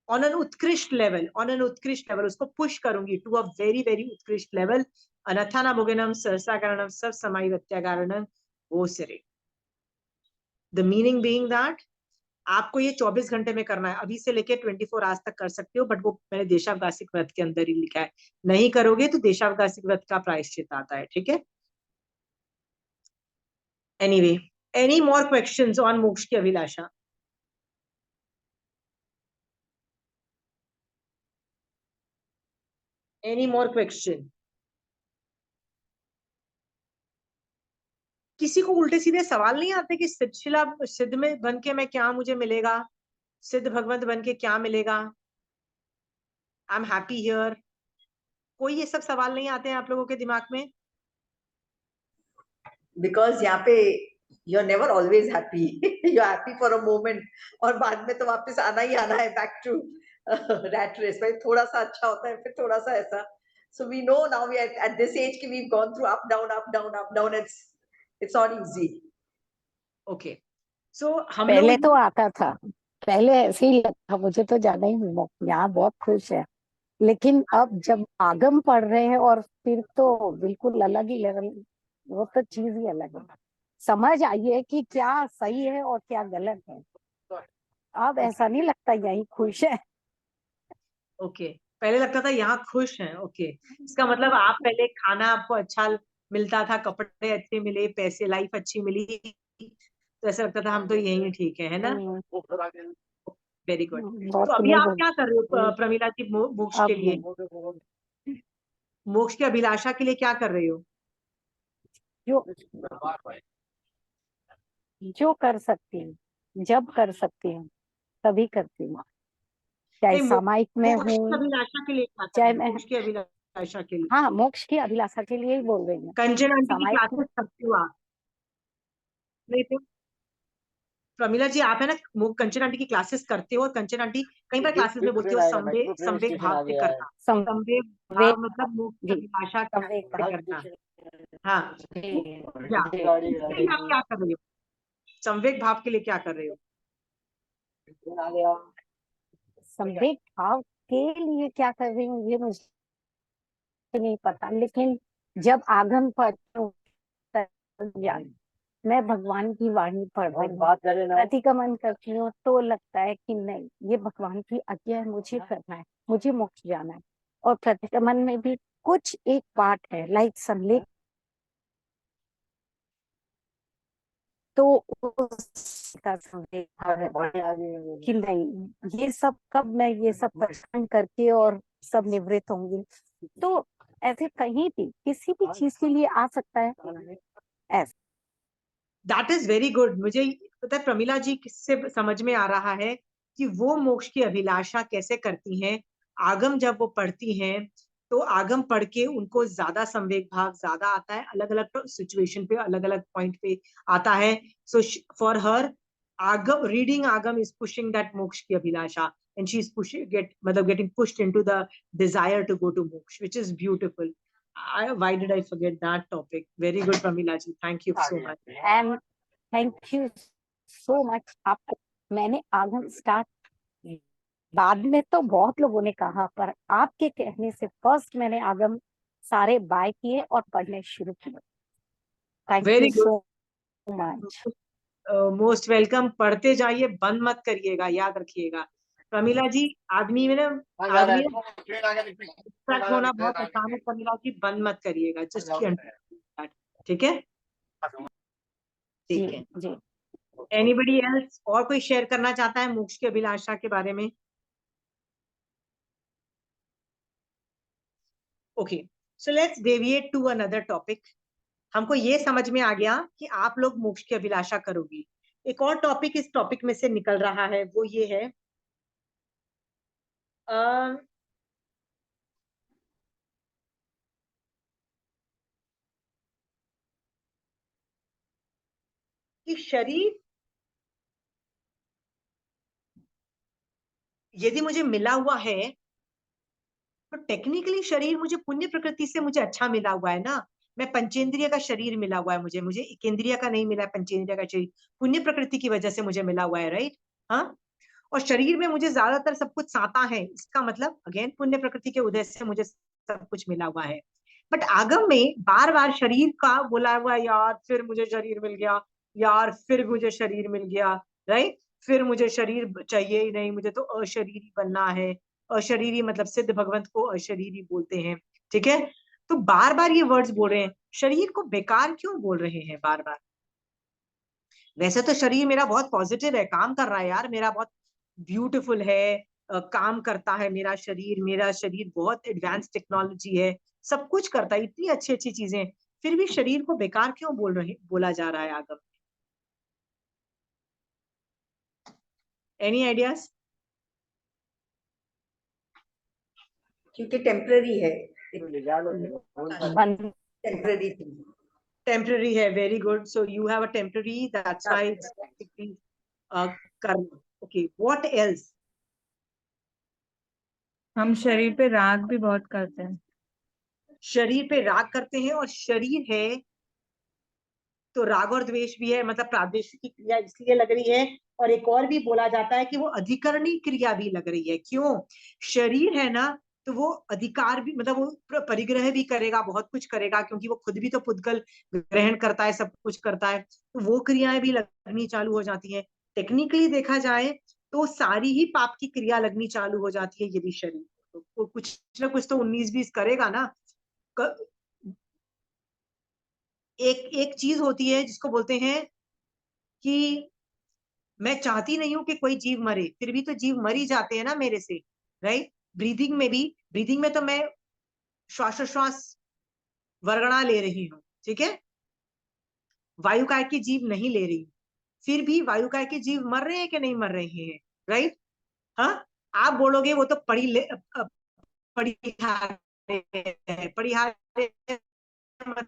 ऑन एन उत्कृष्ट लेवल, उसको पुश करूंगी टू अ वेरी वेरी उत्कृष्ट लेवल। अनथा न भोगनम सहसा कारणम सब समाई कारणम वो सिरे। द मीनिंग बीइंग दैट आपको ये 24 घंटे में करना है, अभी से लेके 24 आवर्स तक कर सकते हो, बट वो मैंने देशावकाशिक व्रत के अंदर ही लिखा है। नहीं करोगे तो देशावकाशिक व्रत का प्रायश्चित आता है, ठीक है। Anyway, any more questions on मोक्ष की अभिलाषा? Any more question? किसी को उल्टे सीधे सवाल नहीं आते कि सिद्ध में बन के मैं क्या, मुझे मिलेगा, सिद्ध भगवंत बन के क्या मिलेगा, आई एम हैप्पी हियर? कोई ये सब सवाल नहीं आते हैं आप लोगों के दिमाग में? बिकॉज यहाँ पे you are never always happy, you are happy for a moment, और बाद में तो वापस आना ही आना है बैक टू रैट रेस। भाई थोड़ा सा अच्छा होता है, फिर थोड़ा सा ऐसा। So we know now we are at this age कि we gone through up down up down up down, it's not easy. Okay, so हम लोग पहले तो आता था, पहले ऐसे ही लगता मुझे तो जाना ही नहीं, यहाँ बहुत खुश है। लेकिन अब जब आगम पढ़ रहे हैं और फिर तो बिल्कुल अलग ही लेवल, वो तो चीज ही अलग है। समझ आई है कि क्या सही है और क्या गलत है। अब ऐसा नहीं लगता यही खुश है। ओके, पहले लगता था यहाँ खुश हैं। ओके, इसका मतलब आप पहले खाना आपको अच्छा मिलता था, कपड़े अच्छे मिले, पैसे, लाइफ अच्छी मिली, तो ऐसा लगता था हम तो यही ठीक है ना? Very good. बहुत तो अभी नहीं आप बोल क्या कर रहे हो प्रमिला जी, मोक्ष के लिए, अब मोक्ष की अभिलाषा के लिए क्या कर रहे हो? जो जो कर सकती हूँ, जब कर सकती हूँ तभी करती हूँ, चाहे नहीं, सामायिक में मोक्ष की हूँ अभिलाषा के लिए क्या कर चाहे रहे हो? मैं, मोक्ष की अभिलाषा के लिए हाँ मोक्ष की अभिलाषा के लिए ही बोल रही हूँ। कंचन आंटी की सामायिक क्लासेस करते हो आप? नहीं तो प्रमिला जी, आप है ना कंचन आंटी की क्लासेस करते हो, और कंचन आंटी कई बार क्लासेस में बोलती हो संवेग भाव से करना। संवेग भाव मतलब मोक्ष की अभिलाषा से करना। हाँ, या इसके लिए आप क्या कर रहे हो? संवेग भाव के लिए क्या कर रहे हो? संवेग भाव के लिए क्या कर रही हूँ ये मुझे नहीं पता, लेकिन जब आगम पढ़ती हूँ मैं भगवान की वाणी पढ़ रही हूँ, प्रतिगमन करती हूँ, तो लगता है कि नहीं, ये भगवान की आज्ञा है, मुझे करना है, मुझे मोक्ष जाना है। और प्रतिगमन में भी कुछ एक पार्ट है लाइक संलेख, तो उसका संदेह है कि नहीं, ये सब कब मैं ये सब परेशान करके और सब निवृत्त होंगी। तो ऐसे कहीं भी किसी भी चीज के लिए आ सकता है ऐसा। That is very good. मुझे पता है प्रमिला जी किससे समझ में आ रहा है कि वो मोक्ष की अभिलाषा कैसे करती हैं। आगम जब वो पढ़ती हैं तो आगम पढ़ के उनको ज्यादा संवेग भाव ज्यादा आता है, अलग अलग सिचुएशन पे, अलग अलग पॉइंट पे आता है। सो फॉर हर आगम, रीडिंग आगम इज पुशिंग दैट मोक्ष की अभिलाषा, and she's pushing getting pushed into the desire to go to moksha, which is beautiful. Why did I forget that topic? Very good Pramila ji, thank you so much. And thank you so much. आपको मैंने आगम start, बाद में तो बहुत लोगों ने कहा, पर आपके कहने से फर्स्ट मैंने आगम सारे बाय किए और पढ़ने शुरू किए। Thank Very you good. So much. Most welcome. पढ़ते जाइए, बंद मत करिएगा, याद रखिएगा। प्रमिला जी, आदमी में ना, आदमी डिस्ट्रैक्ट होना बहुत आसान है। प्रमिला जी, बंद मत करिएगा, जस्ट ठीक है, ठीक है। जी एनीबडी एल्स, और कोई शेयर करना चाहता है मोक्ष की अभिलाषा के बारे में? Okay, so let's deviate to another topic. हमको ये समझ में आ गया कि आप लोग मोक्ष की अभिलाषा करोगी। एक और टॉपिक इस टॉपिक में से निकल रहा है, वो ये है कि शरीर यदि मुझे मिला हुआ है तो टेक्निकली शरीर मुझे पुण्य प्रकृति से मुझे अच्छा मिला हुआ है ना, मैं पंचेंद्रिय का शरीर मिला हुआ है, मुझे मुझे एकेंद्रिय का नहीं मिला है, पंचेंद्रिय का शरीर पुण्य प्रकृति की वजह से मुझे मिला हुआ है, राइट। हाँ, और शरीर में मुझे ज्यादातर सब कुछ साता है, इसका मतलब अगेन पुण्य प्रकृति के उदय से मुझे सब कुछ मिला हुआ है। बट आगम में बार बार शरीर का बोला हुआ है, यार फिर मुझे शरीर मिल गया, यार फिर मुझे शरीर मिल गया, राइट। फिर मुझे शरीर चाहिए ही नहीं, मुझे तो अशरीरी बनना है। अशरीरी मतलब सिद्ध भगवंत को अशरीरी बोलते हैं, ठीक है। तो बार बार ये वर्ड्स बोल रहे हैं, शरीर को बेकार क्यों बोल रहे हैं बार बार? वैसे तो शरीर मेरा बहुत पॉजिटिव है, काम कर रहा है यार, मेरा बहुत ब्यूटीफुल है, काम करता है मेरा शरीर बहुत एडवांस टेक्नोलॉजी है, सब कुछ करता है, इतनी अच्छी अच्छी चीजें, फिर भी शरीर को बेकार क्यों बोला जा रहा है आगम? Any ideas? क्योंकि टेम्पररी है, मन टेम्पररी थिंग। टेम्पररी है, very good. So you have a temporary, that's why it's karma. Okay, what else? हम शरीर पे राग भी बहुत करते हैं। शरीर पे राग करते हैं, और शरीर है तो राग और द्वेष भी है, मतलब प्रादेशिक की क्रिया इसलिए लग रही है, और एक और भी बोला जाता है कि वो अधिकरणी क्रिया भी लग रही है। क्यों? शरीर है ना, तो वो अधिकार भी, मतलब वो परिग्रह भी करेगा, बहुत कुछ करेगा, क्योंकि वो खुद भी तो पुद्गल ग्रहण करता है, सब कुछ करता है, तो वो क्रियाएं भी लगनी चालू हो जाती है। टेक्निकली देखा जाए तो सारी ही पाप की क्रिया लगनी चालू हो जाती है यदि शरीर, तो कुछ ना कुछ तो 19-20 करेगा ना। एक एक चीज होती है जिसको बोलते हैं कि मैं चाहती नहीं हूं कि कोई जीव मरे, फिर भी तो जीव मर ही जाते हैं ना मेरे से, राइट। ब्रीदिंग में तो मैं श्वासोश्वास वर्गणा ले रही हूँ, ठीक है, वायुकाय के जीव नहीं ले रही, फिर भी वायुकाय के जीव मर रहे हैं कि नहीं मर रहे हैं, राइट। हाँ, आप बोलोगे वो तो पड़िहारे मतलब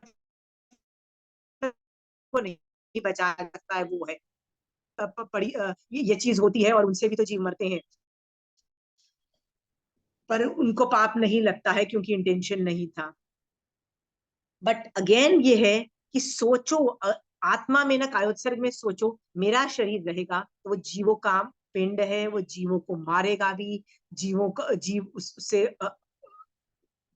को नहीं बचा सकता है, वो है ये चीज होती है, और उनसे भी तो जीव मरते हैं, पर उनको पाप नहीं लगता है क्योंकि इंटेंशन नहीं था। बट अगेन ये है कि सोचो, आत्मा में ना कायोत्सर्ग में सोचो, मेरा शरीर रहेगा तो वो जीवों का पिंड है, वो जीवों को मारेगा भी, जीवों का जीव उससे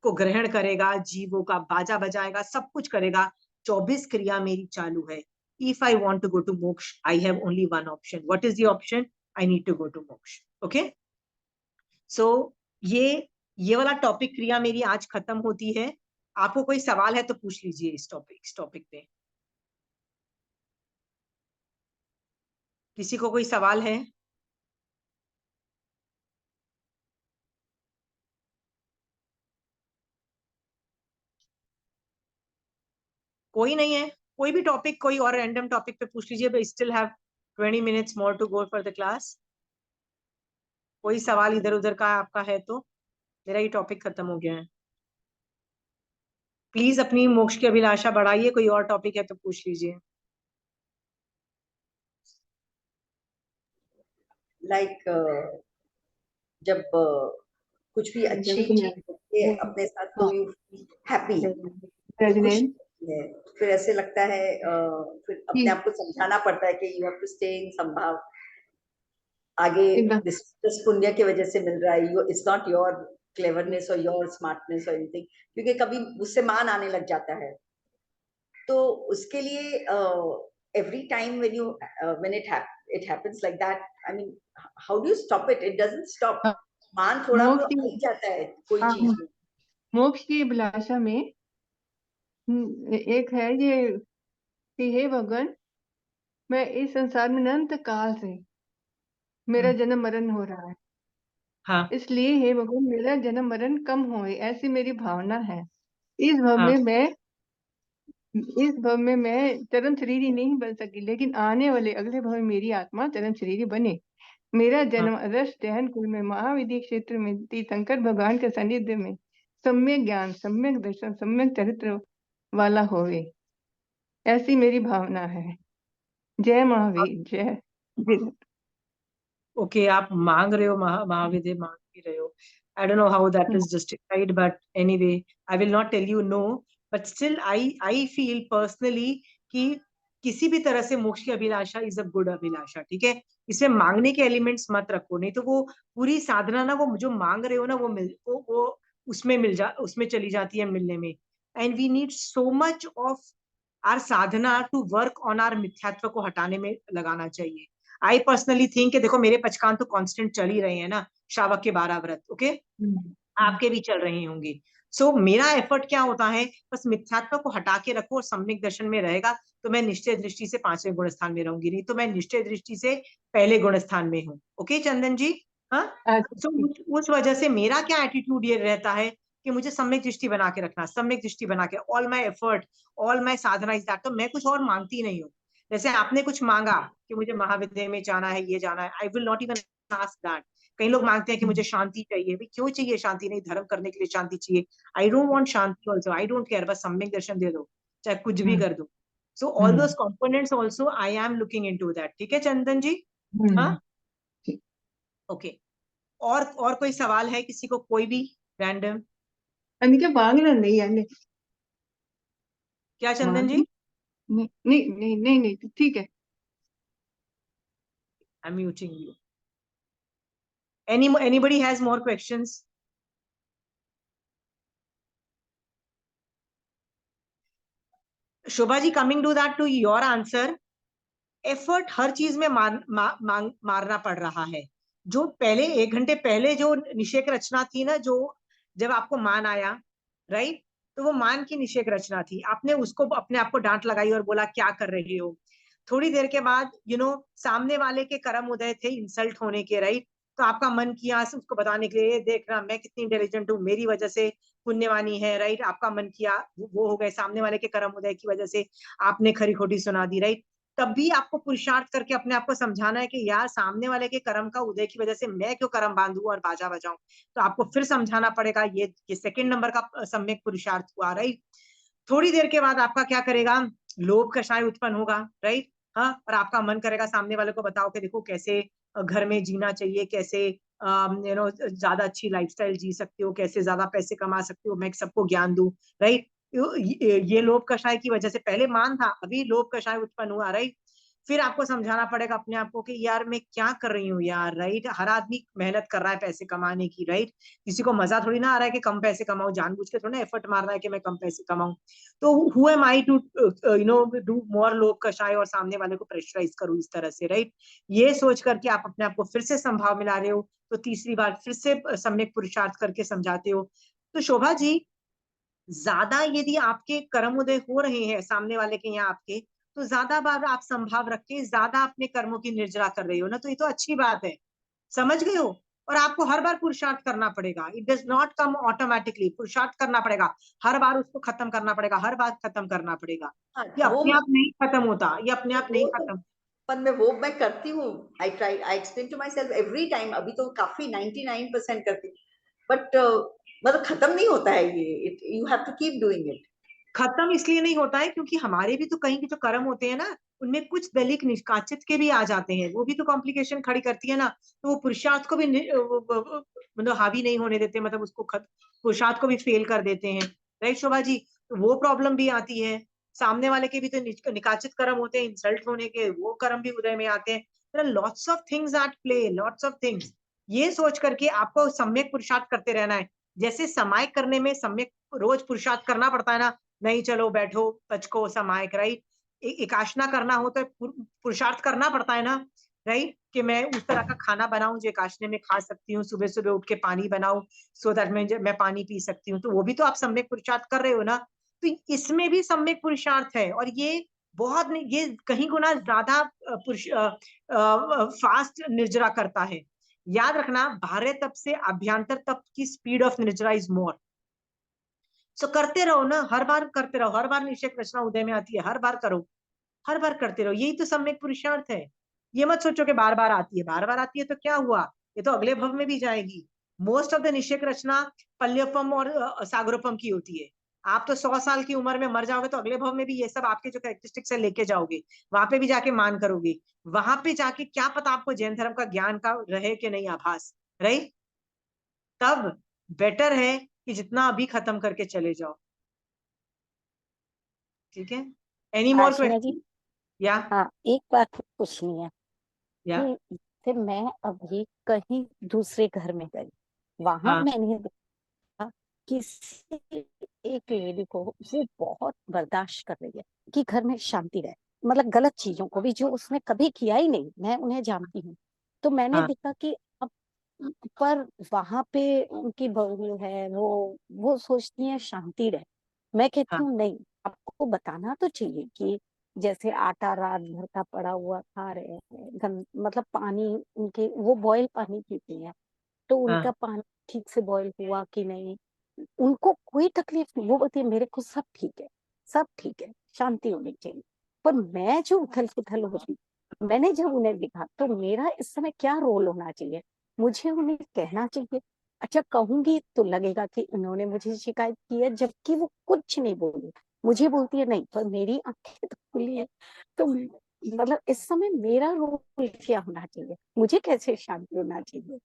को ग्रहण करेगा, जीवों का बाजा बजाएगा, सब कुछ करेगा, 24 क्रिया मेरी चालू है। If I want to go to moksha, I have only one option. What is the option? I need to go to moksha. Okay, so ये वाला टॉपिक क्रिया मेरी आज खत्म होती है। आपको कोई सवाल है तो पूछ लीजिए इस टॉपिक पे। किसी को कोई सवाल है? कोई नहीं है? कोई भी टॉपिक, कोई और रैंडम टॉपिक पे पूछ लीजिए। We still have 20 minutes more to go for the class. कोई सवाल इधर उधर का आपका है तो? मेरा ये टॉपिक खत्म हो गया है। प्लीज अपनी मोक्ष की अभिलाषा बढ़ाइए, कोई और टॉपिक है तो पूछ लीजिए। लाइक जब कुछ भी अच्छी चीज होती है अपने साथ, तो यू हैप्पी, खुश है, फिर ऐसे लगता है, फिर अपने आप को समझाना पड़ता है कि you have to stay in sambhav, आगे दिस पुण्य की वजह से मिल रहा है, you it's not your cleverness और योर स्मार्टनेस और एनीथिंग, क्योंकि कभी उससे मान आने लग जाता है। तो उसके लिए every time when it happens like that, I mean, how do you stop it? It doesn't stop. मान थोड़ा तो आ ही जाता है कोई चीज में। मोक्ष की अभिलाषा में एक है ये कि हे भगवान, मैं इस संसार में अनंत काल से मेरा जन्म मरण हो रहा है, हाँ इसलिए हे भगवान मेरा जन्म मरण कम होए, ऐसी मेरी भावना है। इस भव हाँ में मैं चरम शरीरी नहीं बन सकी, लेकिन आने वाले अगले भव में मेरी आत्मा चरम शरीरी बने। मेरा जन्म अदर्श दहन कुल में महाविधि क्षेत्र में तीर्थंकर भगवान के सानिध्य में सम्यक ज्ञान, सम्यक दर्शन, सम्यक चरित्र वाला होवे, ऐसी मेरी भावना है। जय महावीर, जय विरत। ओके, आप मांग रहे हो, महाविद्य मांग भी रहे हो। I don't know how that is justified, but anyway, I will not tell you no. But still I feel personally कि किसी भी तरह से मोक्ष की अभिलाषा इज अ गुड अभिलाषा, ठीक है। इसमें मांगने के एलिमेंट्स मत रखो, नहीं तो वो पूरी साधना ना, वो जो मांग रहे हो ना, वो उसमें चली जाती है मिलने में। And we need so much of our sadhana to work on our मिथ्यात्व को हटाने में लगाना चाहिए। आई पर्सनली थिंक, देखो मेरे पचकान तो कांस्टेंट चल ही रहे हैं ना, श्रावक के 12 व्रत, ओके, आपके भी चल रहे होंगे। सो मेरा एफर्ट क्या होता है, बस मिथ्यात्व को हटा के रखो और सम्यक दर्शन में रहेगा तो मैं निश्चय दृष्टि से 5वें गुण स्थान में रहूंगी, नहीं तो मैं निश्चय दृष्टि से पहले गुण स्थान में हूँ। ओके चंदन जी, हाँ। अच्छा, सो उस वजह से मेरा क्या एटीट्यूड ये रहता है कि मुझे सम्यक दृष्टि बना के रखना, सम्यक दृष्टि बना के, all my effort, all my Sadhana is that. तो मैं कुछ और मांगती नहीं हूँ। जैसे आपने कुछ मांगा कि मुझे महाविद्यालय में जाना है, ये जाना है, I will not even ask that. कई लोग मांगते हैं कि मुझे शांति चाहिए, भाई क्यों चाहिए शांति, नहीं धर्म करने के लिए शांति चाहिए। I don't want Shanti also, I don't care, बस सम्यक दर्शन दे दो, चाहे कुछ भी कर दो। So all those components also I am looking into that. ठीक है चंदन जी, हाँ, ठीक। ओके। और कोई सवाल है किसी को, कोई भी रैंडम? అందుకే బాగనండి అన్ని क्या चंदन जी? नहीं नहीं नहीं नहीं नहीं ठीक है। I am muting you. Anybody has more questions? Shobha ji, coming to that, to your answer, effort हर चीज में मारना पड़ रहा है। जो पहले 1 घंटे पहले जो निषेक रचना थी ना, जो जब आपको मान आया, राइट, तो वो मान की निषेक रचना थी, आपने उसको अपने आप को डांट लगाई और बोला क्या कर रहे हो। थोड़ी देर के बाद सामने वाले के कर्म उदय थे इंसल्ट होने के, राइट, तो आपका मन किया उसको बताने के लिए, देखना मैं कितनी इंटेलिजेंट हूँ, मेरी वजह से पुण्यवानी है, राइट, आपका मन किया, वो हो गए सामने वाले के कर्म उदय की वजह से आपने खरी खोटी सुना दी, राइट। तब भी आपको पुरुषार्थ करके अपने आप को समझाना है कि यार सामने वाले के कर्म का उदय की वजह से मैं क्यों कर्म बांधू और बाजा बजाऊं। तो आपको फिर समझाना पड़ेगा, ये सेकंड नंबर का सम्यक पुरुषार्थ हुआ, राइट। थोड़ी देर के बाद आपका क्या करेगा, लोभ कषाय उत्पन्न होगा, राइट, हाँ, और आपका मन करेगा सामने वाले को बताओ कि देखो कैसे घर में जीना चाहिए, कैसे ज्यादा अच्छी लाइफस्टाइल जी सकते हो, कैसे ज्यादा पैसे कमा सकते हो, मैं सबको ज्ञान दूं, राइट। ये लोभ कषाय की वजह से, पहले मान था, अभी लोभ कषाय उत्पन्न हुआ, राइट। फिर आपको समझाना पड़ेगा अपने आप को कि यार मैं क्या कर रही हूँ यार, राइट। हर आदमी मेहनत कर रहा है पैसे कमाने की, राइट। किसी को मजा थोड़ी ना आ रहा है कि कम पैसे कमाऊं, जानबूझ के थोड़ा एफर्ट मार रहा है कि मैं कम पैसे कमाऊं। तो who am I to do more लोभ कषाय और सामने वाले को प्रेशराइज करूं इस तरह से, राइट। ये सोच करके आप अपने आप को फिर से संभाव मिला रहे हो, तो तीसरी बार फिर से सम्यक पुरुषार्थ करके समझाते हो। तो शोभा जी, ज्यादा यदि आपके कर्म उदय हो रहे हैं सामने वाले के या आपके, तो ज्यादा बार आप संभाव रख के ज्यादा अपने कर्मों की निर्जरा कर रहे हो ना, तो ये तो अच्छी बात है, समझ गए हो। और आपको हर बार पुरुषार्थ करना पड़ेगा, it does not come automatically, पुरुषार्थ करना पड़ेगा, हर बार उसको खत्म करना पड़ेगा, हर बार खत्म करना पड़ेगा। हाँ, ये वो अपने आप नहीं खत्म होता, ये अपने आप नहीं वो तो खत्म। पर मैं करती हूँ। I explain to myself every time, अभी तो काफी 99% करती हूँ, बट मतलब खत्म नहीं होता है ये, you have to keep doing it. खत्म इसलिए नहीं होता है क्योंकि हमारे भी तो कहीं के जो कर्म होते हैं ना, उनमें कुछ दलिक निष्काचित के भी आ जाते हैं, वो भी तो कॉम्प्लिकेशन खड़ी करती है ना। तो वो पुरुषार्थ को भी मतलब हावी नहीं होने देते, मतलब उसको पुरुषार्थ को भी फेल कर देते हैं, राइट शोभा जी। तो वो प्रॉब्लम भी आती है। सामने वाले के भी तो निकाचित कर्म होते हैं, इंसल्ट होने के, वो कर्म भी उदय में आते हैं। Lots of things at play, lots of things. ये सोच करके आपको सम्यक पुरुषार्थ करते रहना है। जैसे समाय करने में सम्यक रोज पुरुषार्थ करना पड़ता है ना, नहीं चलो बैठो पचको समायक, राइट। एकाशना करना हो तो पुरुषार्थ करना पड़ता है ना, राइट, कि मैं उस तरह का खाना बनाऊं जो एकाशने में खा सकती हूँ, सुबह सुबह उठ के पानी बनाऊं सो दैट मैं पानी पी सकती हूँ, तो वो भी तो आप सम्यक पुरुषार्थ कर रहे हो ना। तो इसमें भी सम्यक पुरुषार्थ है, और ये बहुत नहीं, ये कहीं गुना ज्यादा पुरुष फास्ट निर्जरा करता है। याद रखना, बाह्य तप से अभ्यंतर तप की स्पीड ऑफ निर्जरा इज मोर। सो करते रहो ना, हर बार करते रहो, हर बार निषेक रचना उदय में आती है, हर बार करो, हर बार करते रहो, यही तो सम्यक पुरुषार्थ है। ये मत सोचो कि बार बार आती है, बार बार आती है तो क्या हुआ, ये तो अगले भव में भी जाएगी। मोस्ट ऑफ द निषेक रचना पल्योपम और सागरोपम की होती है। आप तो 100 साल की उम्र में मर जाओगे तो अगले भव में भी ये सब आपके जो कैरेक्टरिस्टिक्स है लेके जाओगे, वहां पे भी जाके मान करोगे, वहां पे जाके क्या पता आपको जैन धर्म का ज्ञान का रहे कि नहीं आभास, राइट। तब बेटर है कि जितना अभी खत्म करके चले जाओ। ठीक है, एनी मोर आशना क्वेश्चन? जी, या हाँ एक बात पूछनी है या कि जैसे मैं अभी कहीं दूसरे घर में गई, वहां हाँ मैंने देखा किसी एक लेडी को वो बहुत बर्दाश्त कर रही है कि घर में शांति रहे, मतलब गलत चीजों को भी जो उसने कभी किया ही नहीं, मैं उन्हें जानती हूँ। तो मैंने हाँ देखा कि अब पर वहां पे उनकी बहू है, वो सोचती है शांति रहे। मैं कहती हाँ हूँ नहीं, आपको बताना तो चाहिए कि जैसे आटा रात भर का पड़ा हुआ खा रहे हैं, मतलब पानी उनके, वो बॉयल पानी पीती है, तो हाँ उनका पानी ठीक से बॉयल हुआ कि नहीं, उनको कोई तकलीफ नहीं, वो बोलती है मेरे को सब ठीक है, सब ठीक है, शांति होनी चाहिए। पर मैं जो उथल पुथल होती, मैंने जब उन्हें देखा तो मेरा इस समय क्या रोल होना चाहिए, मुझे उन्हें कहना चाहिए? अच्छा कहूंगी तो लगेगा कि उन्होंने मुझे शिकायत की है, जबकि वो कुछ नहीं बोली, मुझे बोलती है नहीं पर मेरी आंखें तो खुली है। तो मतलब इस समय मेरा रोल क्या होना चाहिए, मुझे कैसे शांति होना चाहिए?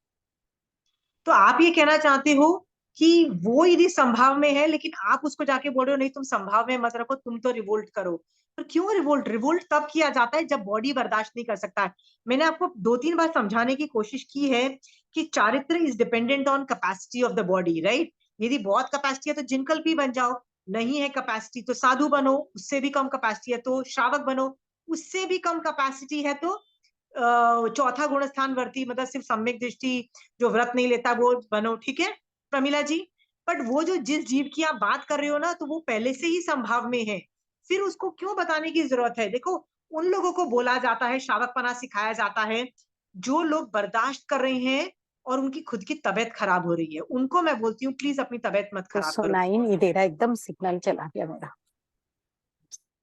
तो आप ये कहना चाहते हो कि वो यदि संभाव में है, लेकिन आप उसको जाके बोल रहे हो नहीं तुम संभाव में मत रखो, तुम तो रिवोल्ट करो। पर क्यों रिवोल्ट? रिवोल्ट तब किया जाता है जब बॉडी बर्दाश्त नहीं कर सकता है। मैंने आपको 2-3 बार समझाने की कोशिश की है कि चारित्र is dependent on capacity of the body, right? यदि बहुत कैपेसिटी है तो जिनकल्पी बन जाओ, नहीं है कैपेसिटी तो साधु बनो, उससे भी कम कैपेसिटी है तो श्रावक बनो, उससे भी कम कैपेसिटी है तो चौथा गुण स्थान वर्ती, मतलब सिर्फ सम्यक दृष्टि जो व्रत नहीं लेता वो बनो, ठीक है प्रमिला जी? बट वो जो जिस जीव की आप बात कर रहे हो ना, तो वो पहले से ही संभाव में है, फिर उसको क्यों बताने की जरूरत है? देखो, उन लोगों को बोला जाता है, शावकपना सिखाया जाता है, जो लोग बर्दाश्त कर रहे हैं और उनकी खुद की तबीयत खराब हो रही है, उनको मैं बोलती हूँ प्लीज अपनी तबीयत मत तो खराब करो। सुनाई नहीं दे रहा, एकदम सिग्नल चला गया मेरा।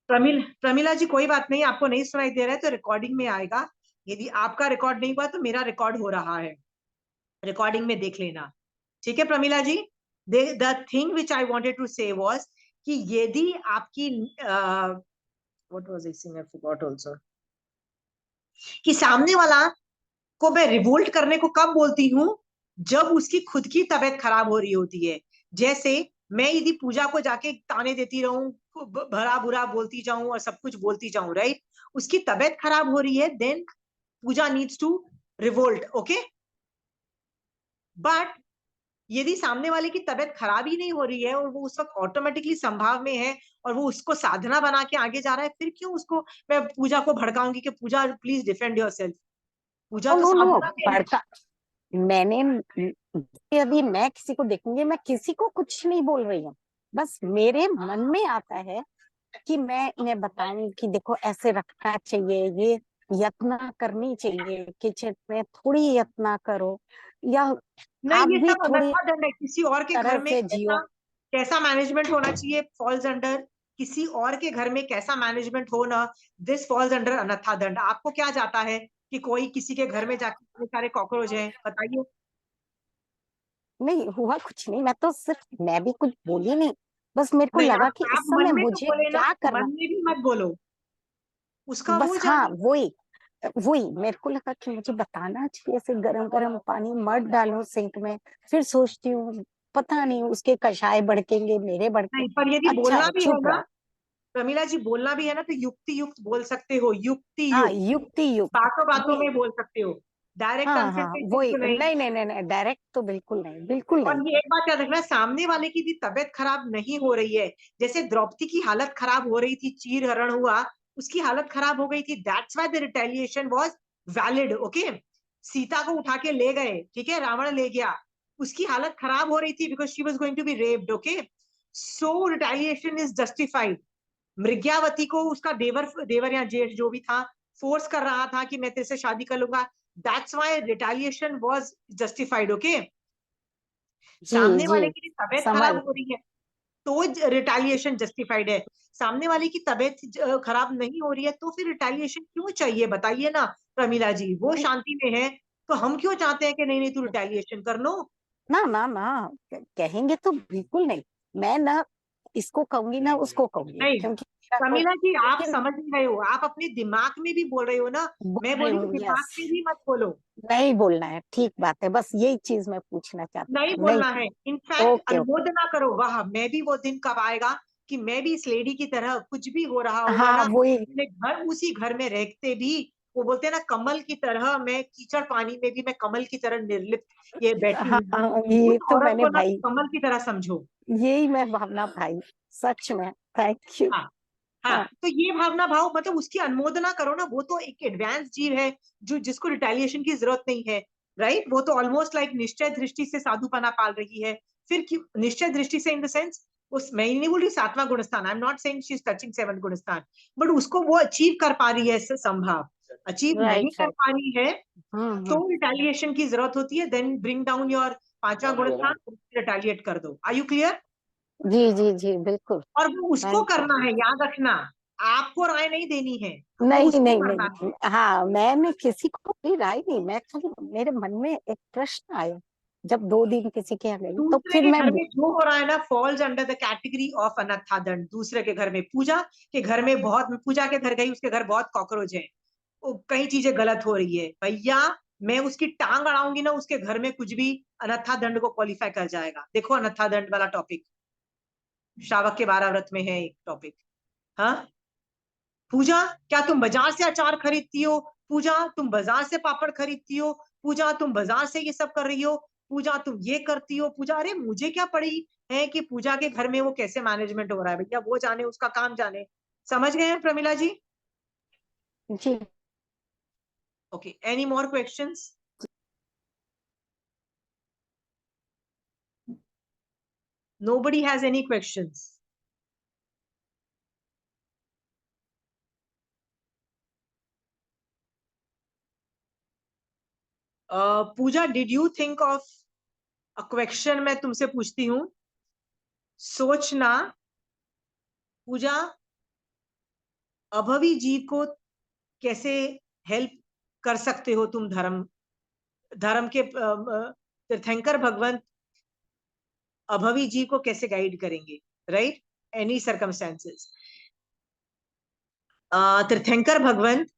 प्रमिला जी कोई बात नहीं, आपको नहीं सुनाई दे रहा है तो रिकॉर्डिंग में आएगा। यदि आपका रिकॉर्ड नहीं हुआ तो मेरा रिकॉर्ड हो रहा है, रिकॉर्डिंग में देख लेना, ठीक है Pramila ji? The thing which I wanted to say was कि यदि आपकी what was I saying, I forgot also, कि सामने वाला को मैं रिवोल्ट करने को कब बोलती हूँ? जब उसकी खुद की तबीयत खराब हो रही होती है। जैसे मैं यदि पूजा को जाके ताने देती रहूं, भरा बुरा बोलती जाऊं और सब कुछ बोलती जाऊं, राइट? उसकी तबीयत खराब हो रही है, then Pooja needs to revolt, okay? But यदि सामने वाले की तबीयत खराब ही नहीं हो रही है और वो उस वक्त ऑटोमेटिकली संभाव में है और वो उसको साधना बना के आगे जा रहा है, फिर क्यों उसको मैं पूजा को भड़काऊंगी कि Pooja please defend yourself? Pooja no तो नो नो, साधना में है। भड़का मैंने अभी मैं किसी को देखूंगी, मैं किसी को कुछ नहीं बोल रही हूँ, बस मेरे मन में आता है कि मैं इन्हें बताऊं कि देखो ऐसे रखना चाहिए, ये यत्न करनी चाहिए, किचन में थोड़ी यत्न करो, या नहीं, आप ये भी सब थोड़ी अनथा दंड है। किसी और के घर तरह में से कैसा जियो। कैसा मैनेजमेंट होना चाहिए फॉल्स अंडर, किसी और के घर में कैसा मैनेजमेंट होना, दिस फॉल्स अंडर अनथा दंड। आपको क्या जाता है कि कोई किसी के घर में जाके इतने सारे कॉकरोच हैं, बताइए? नहीं हुआ कुछ नहीं, मैं तो सिर्फ, मैं भी कुछ बोली नहीं, बस मेरे को नहीं, लगा कि आप इस समय मन में तो मुझे बोले ना, क्या करना। मन में भी मत बोलो, उसका बस वो हाँ, जाने। वही वही मेरे को लगा कि मुझे बताना चाहिए, ऐसे गरम गरम पानी मत डालो सिंक में। फिर सोचती हूँ पता नहीं उसके कषाय भड़केंगे, मेरे भड़के। नहीं, पर यदि अच्छा बोलना है, भी है चुप ना रहो। प्रमिला जी, बोलना भी है ना तो युक्ति युक्त बोल सकते हो, युक्ति हाँ युक्त, युक्ति युक्त, बातों बातों ये में बोल सकते हो, डायरेक्ट हाँ हाँ कन्फ्रंटेशन वही, तो नहीं। नहीं नहीं नहीं नहीं, डायरेक्ट तो बिल्कुल नहीं, बिल्कुल और नहीं। ये एक बात याद रखना, सामने वाले की भी तबीयत खराब नहीं हो रही है, जैसे द्रौपदी की हालत खराब हो रही थी, चीर हरण हुआ, उसकी हालत खराब हो गई थी, that's why the retaliation was valid, okay? Sita को उठा के ले गए, ठीक है, रावण ले गया, उसकी हालत खराब हो रही थी because she was going to be raped, okay? So retaliation is justified. Mrigavati को उसका देवर देवर या जेठ जो भी था फोर्स कर रहा था कि मैं तेरे से शादी कर लूंगा, that's why retaliation was justified, okay? जी सामने जी, वाले की तबीयत खराब समझ। हो रही है तो रिटेलिएशन जस्टिफाइड है, सामने वाले की तबीयत खराब नहीं हो रही है तो फिर रिटेलिएशन क्यों चाहिए, बताइए ना प्रमिला जी? वो नहीं, शांति में है तो हम क्यों चाहते हैं कि नहीं नहीं तू रिटेलिएशन कर लो? ना ना ना, कहेंगे तो बिल्कुल नहीं, मैं ना इसको कहूंगी ना उसको कहूंगी, नहीं क्योंकि मेरा कोई, प्रमिला जी, आप लेकिन समझ नहीं रहे हो, आप अपने दिमाग में भी बोल रहे हो ना। बोल मैं रही बोली हूँ, दिमाग यस। में भी मत बोलो, नहीं बोलना है, ठीक बात है, बस यही चीज मैं पूछना चाहती नहीं थी, नहीं। बोलना है। In fact okay okay. अनुमोदना करो, वाह मैं भी वो दिन कब आएगा कि मैं भी इस लेडी की तरह कुछ भी हो रहा होगा हाँ ना, वही, अपने घर उसी घर में रहते भी वो बोलते हैं ना कमल की तरह, मैं कीचड़ पानी में भी मैं कमल की तरह निर्लिप्त ये बैठी हाँ हुई हूँ। ये उस तो औरत मैंने को ना भाई, कमल की तरह समझो। यही मैं भावना भाई, सच में, थैंक यू। हाँ हाँ, हाँ तो ये भावना भाव मतलब उसकी अनुमोदना करो ना, वो तो एक एडवांस जीव है जो जिसको रिटेलिएशन की जरूरत नहीं है, राइट? वो तो ऑलमोस्ट लाइक निश्चय दृष्टि से साधुपना पाल रही है। फिर क्यों निश्चय दृष्टि से, इन द सेंस उस, मैं नहीं बोल रही 7वां गुणस्थान, I am not saying she is touching 7th गुणस्थान, बट उसको वो अचीव कर पा रही है, संभव अचीव नहीं राइट कर राइट। पा रही है तो हम्म। रिटेलिएशन की जरूरत होती है। देन ब्रिंग डाउन योर 5वां गुणस्थान, रिटेलिएट कर दो। Are you clear? जी जी जी बिल्कुल। और वो उसको थैंक करना यू। है, याद रखना, आपको राय नहीं देनी है, वो नहीं उसको नहीं करना है। नहीं, हाँ मैंने किसी को भी राय नहीं, मैं खाली मेरे मन में एक प्रश्न आया जब 2 दिन किसी के यहाँ गई, तो दूसरे फिर के मैं घर में जो हो रहा है ना falls under the category of अनथा दंड। दूसरे के घर में, पूजा के घर में बहुत, पूजा के घर गई, उसके घर बहुत कॉकरोच है, कई चीजें गलत हो रही है, भैया मैं उसकी टांग अड़ाऊंगी ना, उसके घर में कुछ भी अनथा दंड को क्वालिफाई कर जाएगा। देखो अनथा दंड वाला टॉपिक श्रावक के 12 व्रत में है एक टॉपिक। हाँ पूजा, क्या तुम बाजार से अचार खरीदती हो? पूजा तुम बाजार से पापड़ खरीदती हो? पूजा तुम बाजार से ये सब कर रही हो? पूजा तुम ये करती हो? पूजा अरे मुझे क्या पड़ी है कि पूजा के घर में वो कैसे मैनेजमेंट हो रहा है, भैया वो जाने, उसका काम जाने। समझ गए हैं प्रमिला जी? जी। Okay, any more questions? Nobody has any questions. Pooja, did you think of a question? मैं तुमसे पूछती हूँ, सोचना पूजा, अभवी जीव को कैसे हेल्प कर सकते हो तुम? धर्म धर्म के तीर्थंकर भगवंत अभवी जीव को कैसे गाइड करेंगे, राइट? एनी सर्कमस्टेंसेस, तीर्थंकर भगवंत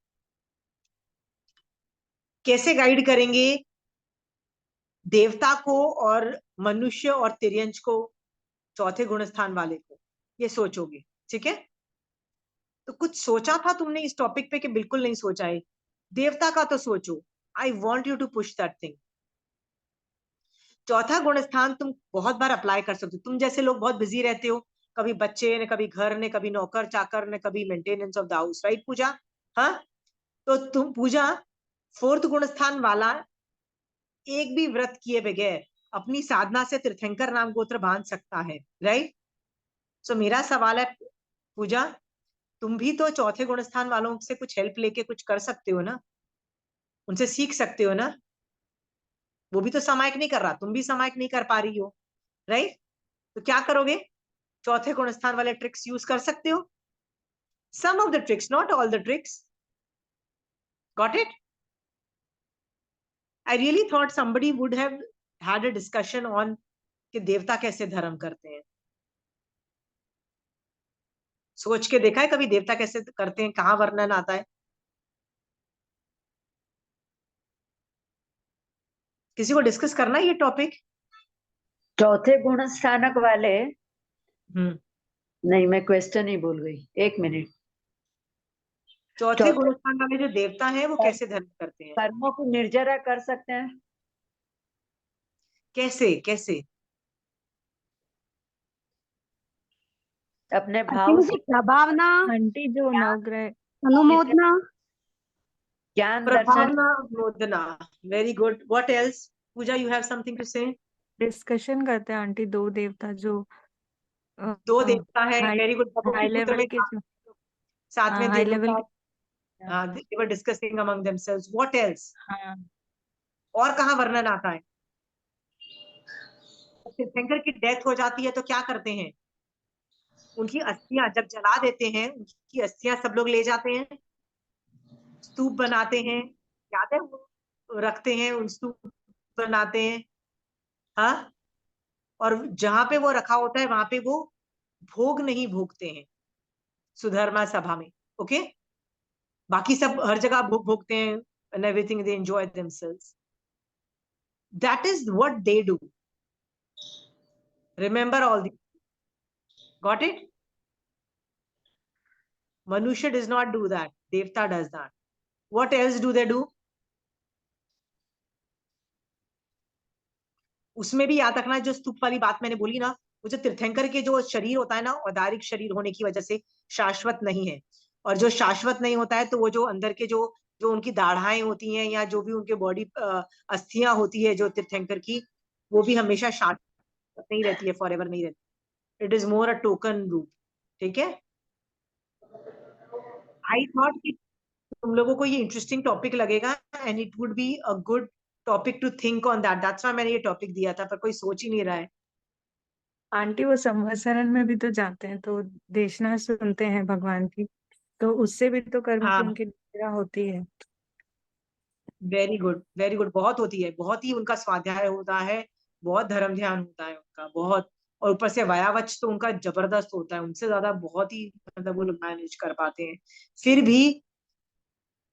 कैसे गाइड करेंगे देवता को और मनुष्य और तिर्यंच को, चौथे गुणस्थान वाले को? ये सोचोगे, ठीक है? तो कुछ सोचा था तुमने इस टॉपिक पे कि बिल्कुल नहीं सोचा है? देवता का तो सोचो, I want you to push that thing. चौथा गुणस्थान तुम बहुत बार अप्लाई कर सकते हो। तुम जैसे लोग बहुत बिजी रहते हो, कभी बच्चे ने, कभी घर ने, कभी नौकर चाकर ने, कभी maintenance of the house, right Pooja? हाँ, तो तुम पूजा 4th गुणस्थान वाला एक भी व्रत किए बगैर अपनी साधना से तीर्थंकर नाम गोत्र बांध सकता है, राइट? सो मेरा सवाल है पूजा, तुम भी तो चौथे गुणस्थान वालों से कुछ हेल्प लेके कुछ कर सकते हो ना, उनसे सीख सकते हो ना। वो भी तो सामायिक नहीं कर रहा, तुम भी सामायिक नहीं कर पा रही हो, राइट? तो क्या करोगे? चौथे गुणस्थान वाले ट्रिक्स यूज कर सकते हो, some of the tricks, not all the tricks. Got it? I really thought somebody would have had a discussion on कि देवता कैसे धर्म करते हैं। सोच के देखा है कभी देवता कैसे करते हैं? कहाँ वर्णन आता है? किसी को डिस्कस करना है ये टॉपिक? चौथे गुण स्थानक वाले, हम्म, नहीं मैं क्वेश्चन ही भूल गई, 1 मिनट। चौथे चौथे गुणस्थान वाले जो देवता हैं वो कैसे धर्म करते हैं? कर्मों को निर्जरा कर सकते हैं। कैसे कैसे? अपने आई भाव थिंक से प्रभावना, आंटी जो नवग्रह, अनुमोदना, ज्ञान दर्शन। प्रभावना, मोदना, very good. What else? Pooja, you have something to say? Discussion करते हैं आंटी, 2 देवता जो दो देवता है, हाई वेरी गुड। हाई पुत्र लेवल में के जो, सातवें हाई देवता, लेवल के, they were discussing among themselves. What else? हाँ और कहाँ वर्णन आता है? तीर्थंकर की डेथ हो जाती है तो क्या करते हैं? उनकी अस्थियां जब जला देते हैं, उनकी अस्थियां सब लोग ले जाते हैं, स्तूप बनाते हैं, याद है? वो रखते हैं, उन स्तूप बनाते हैं। हाँ, और जहां पे वो रखा होता है वहां पे वो भोग नहीं भोगते हैं सुधर्मा सभा में, ओके? बाकी सब हर जगह भोग भोगते हैं, and everything they enjoy themselves. That is what they do. Remember all these. Got it? मनुष्य डज नॉट डू दैट, देवता does that. What else do they do? उसमें भी याद रखना, जो स्तूप वाली बात मैंने बोली ना, वो जो तीर्थंकर के जो शरीर होता है ना, औदारिक शरीर होने की वजह से शाश्वत नहीं है. और जो शाश्वत नहीं होता है, तो वो जो अंदर के जो जो उनकी दाढ़ाएं होती हैं या जो भी उनके बॉडी अस्थियां होती है जो तीर्थंकर की, वो भी हमेशा शाश्वत नहीं रहती है, फॉरएवर नहीं रहती. It is more a token रूप. ठीक है. आई थॉट कि तुम लोगों को ये इंटरेस्टिंग टॉपिक लगेगा and it would be a good topic to think on that. That's why मैंने ये टॉपिक दिया था, पर कोई सोच ही नहीं रहा है. आंटी वो संवत्सरण में भी तो जाते हैं, तो देशना सुनते हैं भगवान की, तो उससे भी तो कर्म हाँ, की उनकी निद्रा होती है. Very good, very good. बहुत होती है, बहुत ही उनका स्वाध्याय होता है, बहुत धर्म ध्यान होता है उनका, बहुत. और ऊपर से व्यावच तो उनका जबरदस्त होता है, उनसे ज्यादा बहुत ही मतलब वो लोग मैनेज कर पाते हैं. फिर भी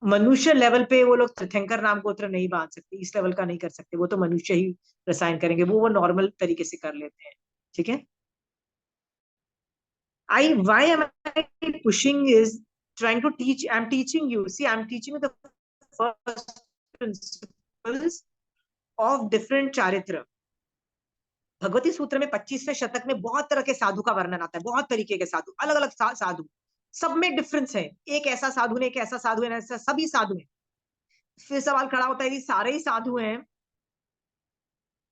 मनुष्य लेवल पे वो लोग तीर्थंकर नाम गोत्र नहीं बांध सकते, इस लेवल का नहीं कर सकते. वो तो मनुष्य ही रसायन करेंगे, वो नॉर्मल तरीके से कर लेते हैं. ठीक है. Why am I pushing is trying to teach. I'm teaching you. See, I'm teaching you the first principles of different charitra. Bhagwati सूत्र में 25वें शतक में बहुत तरह के साधु का वर्णन आता है, बहुत तरीके के साधु, अलग अलग साधु. सब में डिफरेंस है. एक ऐसा साधु ने, एक ऐसा साधु है, ऐसा सभी साधु हैं. फिर सवाल खड़ा होता है कि सारे ही साधु हैं,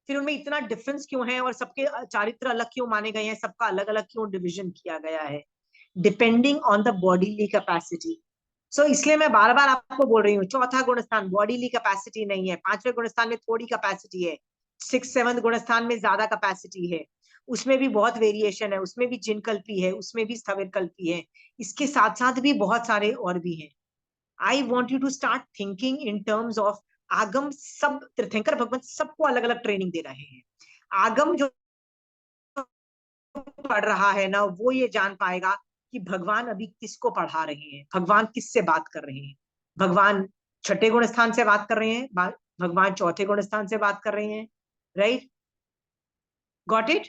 फिर उनमें इतना डिफरेंस क्यों है और सबके चारित्र अलग क्यों माने गए हैं, सबका अलग अलग क्यों डिविजन किया गया है, depending on the bodily capacity. So इसलिए मैं बार बार आपको बोल रही हूँ, चौथा गुणस्थान बॉडीली कैपेसिटी नहीं है, पांचवें गुणस्थान में थोड़ी कैपेसिटी है, 6th 7th गुणस्थान में ज्यादा कैपेसिटी है. उसमें भी बहुत वेरिएशन है, उसमें भी जिनकल्पी है, उसमें भी स्थविर कल्पी है, इसके साथ साथ भी बहुत सारे और भी हैं. I want you to start thinking in terms of आगम. सब तीर्थंकर भगवान सबको अलग अलग ट्रेनिंग दे रहे हैं. आगम जो पढ़ रहा है ना, वो ये जान पाएगा कि भगवान अभी किसको पढ़ा रहे हैं, भगवान किससे बात कर रहे हैं. भगवान छठे गुण स्थान से बात कर रहे हैं, भगवान चौथे गुण स्थान से बात कर रहे हैं. राइट. Got it.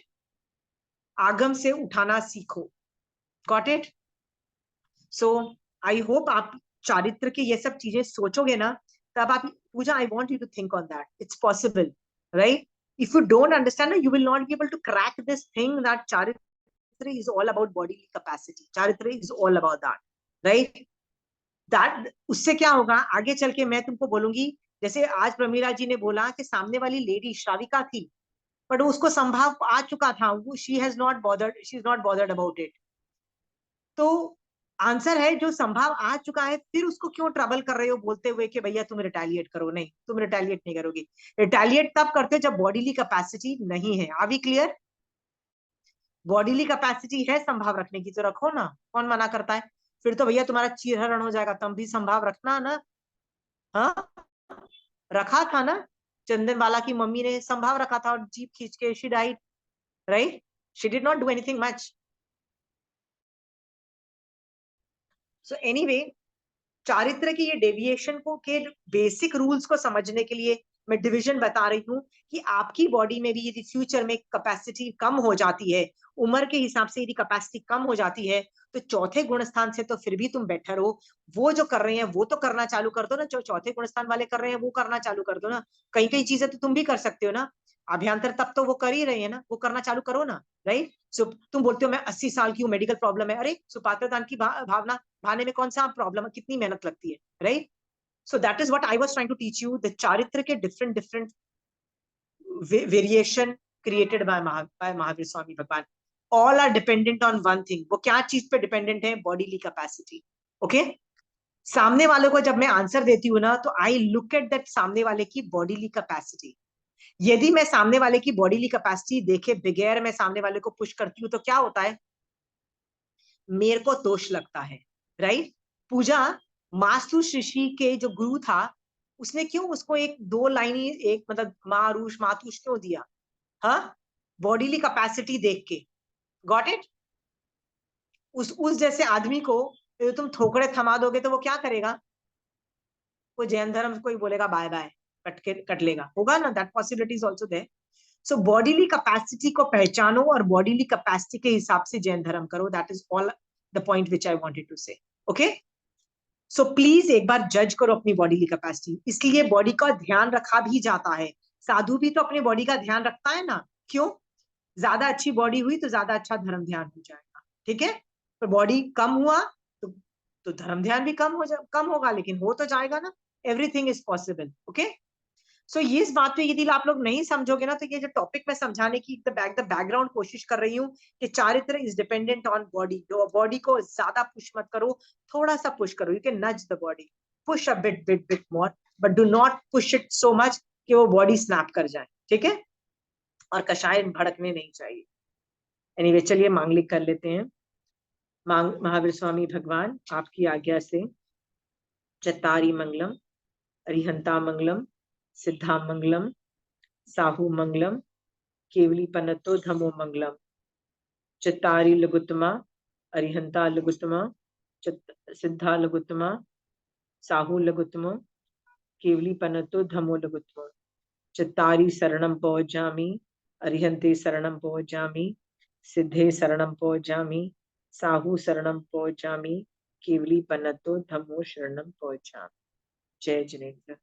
आगम से उठाना सीखो. Got it. So I hope आप चारित्र की ये सब चीजें सोचोगे ना, तब आप Pooja. I want you to think on that. It's possible. Right. If you don't understand, you will not be able to crack this thing that charitra is all about bodily capacity. Charitra is all about that, right? That उससे क्या होगा आगे चल के, मैं तुमको बोलूंगी. जैसे आज प्रमीला जी ने बोला कि सामने वाली लेडी श्राविका थी, पर उसको संभाव आ चुका था, वो she is not bothered about it. तो आंसर है, जो संभाव आ चुका है, फिर उसको क्यों ट्रबल कर रहे हो बोलते हुए कि भैया तुम रिटेलिएट करो. नहीं, तुम रिटेलिएट नहीं करोगे. रिटेलिएट तब करते हो जब बॉडीली कैपेसिटी नहीं है. Are we clear? Bodily capacity है संभाव रखने की तो रखो ना, कौन मना करता है. फिर तो भैया तुम्हारा चीरहरण हो जाएगा, तुम भी संभाव रखना ना. हाँ, रखा था ना. चंदन वाला की मम्मी ने संभाव रखा था और जीप खींच के she died. Right. She did not do anything much. So anyway, चारित्र की ये डेविएशन को के बेसिक रूल्स को समझने के लिए मैं डिवीजन बता रही हूँ कि आपकी बॉडी में भी यदि फ्यूचर में कैपेसिटी कम हो जाती है, उम्र के हिसाब से यदि कैपेसिटी कम हो जाती है, तो चौथे गुण स्थान से तो फिर भी तुम बेटर हो. वो जो कर रहे हैं वो तो करना चालू कर दो ना, जो चौथे गुण स्थान वाले कर रहे हैं वो करना चालू कर दो ना. कई कई चीजें तो तुम भी कर सकते हो ना. अभ्यंतर तब तो वो कर ही रहे हैं ना, वो करना चालू करो ना. राइट. सो तुम बोलते हो मैं 80 साल की हूँ, मेडिकल प्रॉब्लम है. अरे सुपात्रदान की भावना भाने में कौन सा प्रॉब्लम है, कितनी मेहनत लगती है. Right. So that is what I was trying to teach you. The charitra ke different variation created by Mahavir Swami Bhagwan. All are dependent on one thing. वो क्या चीज पे dependent है? Bodily capacity. Okay? सामने वाले को जब मैं आंसर देती हूँ ना, तो I look at that सामने वाले की bodily capacity. यदि मैं सामने वाले की bodily capacity देखे बगैर मैं सामने वाले को पुश करती हूँ, तो क्या होता है? मेरे को दोष लगता है. राइट. पूजा मास्तु ऋषि के जो गुरु था, उसने क्यों उसको एक 2 लाइन एक मतलब मारूष मातुष क्यों दिया? हाँ, बॉडीली कैपेसिटी देख के. Got it. उस जैसे आदमी को तुम थोकड़े थमा दोगे तो वो क्या करेगा? वो जैन धर्म कोई बोलेगा बाय बाय, कट लेगा. होगा ना. That possibility is also there. So bodily capacity को पहचानो और बॉडीली कैपेसिटी के हिसाब से जैन धर्म करो. That is all the point which I wanted to say. Okay. So please एक बार जज करो अपनी बॉडी की कैपेसिटी, इसलिए बॉडी का ध्यान रखा भी जाता है। साधु भी तो अपनी बॉडी का ध्यान रखता है ना, क्यों? ज्यादा अच्छी बॉडी हुई तो ज्यादा अच्छा धर्म ध्यान हो जाएगा, ठीक है। पर बॉडी कम हुआ तो धर्म ध्यान भी कम होगा, लेकिन हो तो जाएगा ना। Everything is possible, okay. So ये इस बात पे यदि आप लोग नहीं समझोगे ना, तो ये जो टॉपिक मैं समझाने की द बैकग्राउंड कोशिश कर रही हूँ कि चारित्र is dependent on body. Body को ज्यादा पुश मत करो, थोड़ा सा पुश करो। यू कैन नज the body, push a bit more, but do not push it so much कि वो बॉडी स्नैप कर जाए, ठीक है। और कषाय भड़कने नहीं चाहिए। एनीवे, चलिए मांगलिक कर लेते हैं। महावीर स्वामी भगवान आपकी आज्ञा से चत्तारी मंगलम, अरिहंता मंगलम, सिद्धा मंगलम, साहू मंगलम, केवली पनतो धमो मंगलम। चत्तारी लघुत्तमा, अरिहंता लघुत्तमा, सिद्धा लघुत्तमा, साहू लघुत्तमा, केवली पनतो धमो लघुत्तमा। चत्तारी शरणम पहुंचामी, अरिहंते शरणम पहुंचामी, सिद्धे शरणम पहुंचामी, साहू शरणम पहुंचामी, केवली पनतो धमो शरणम पहुंचामी। जय जिनेन्द्र।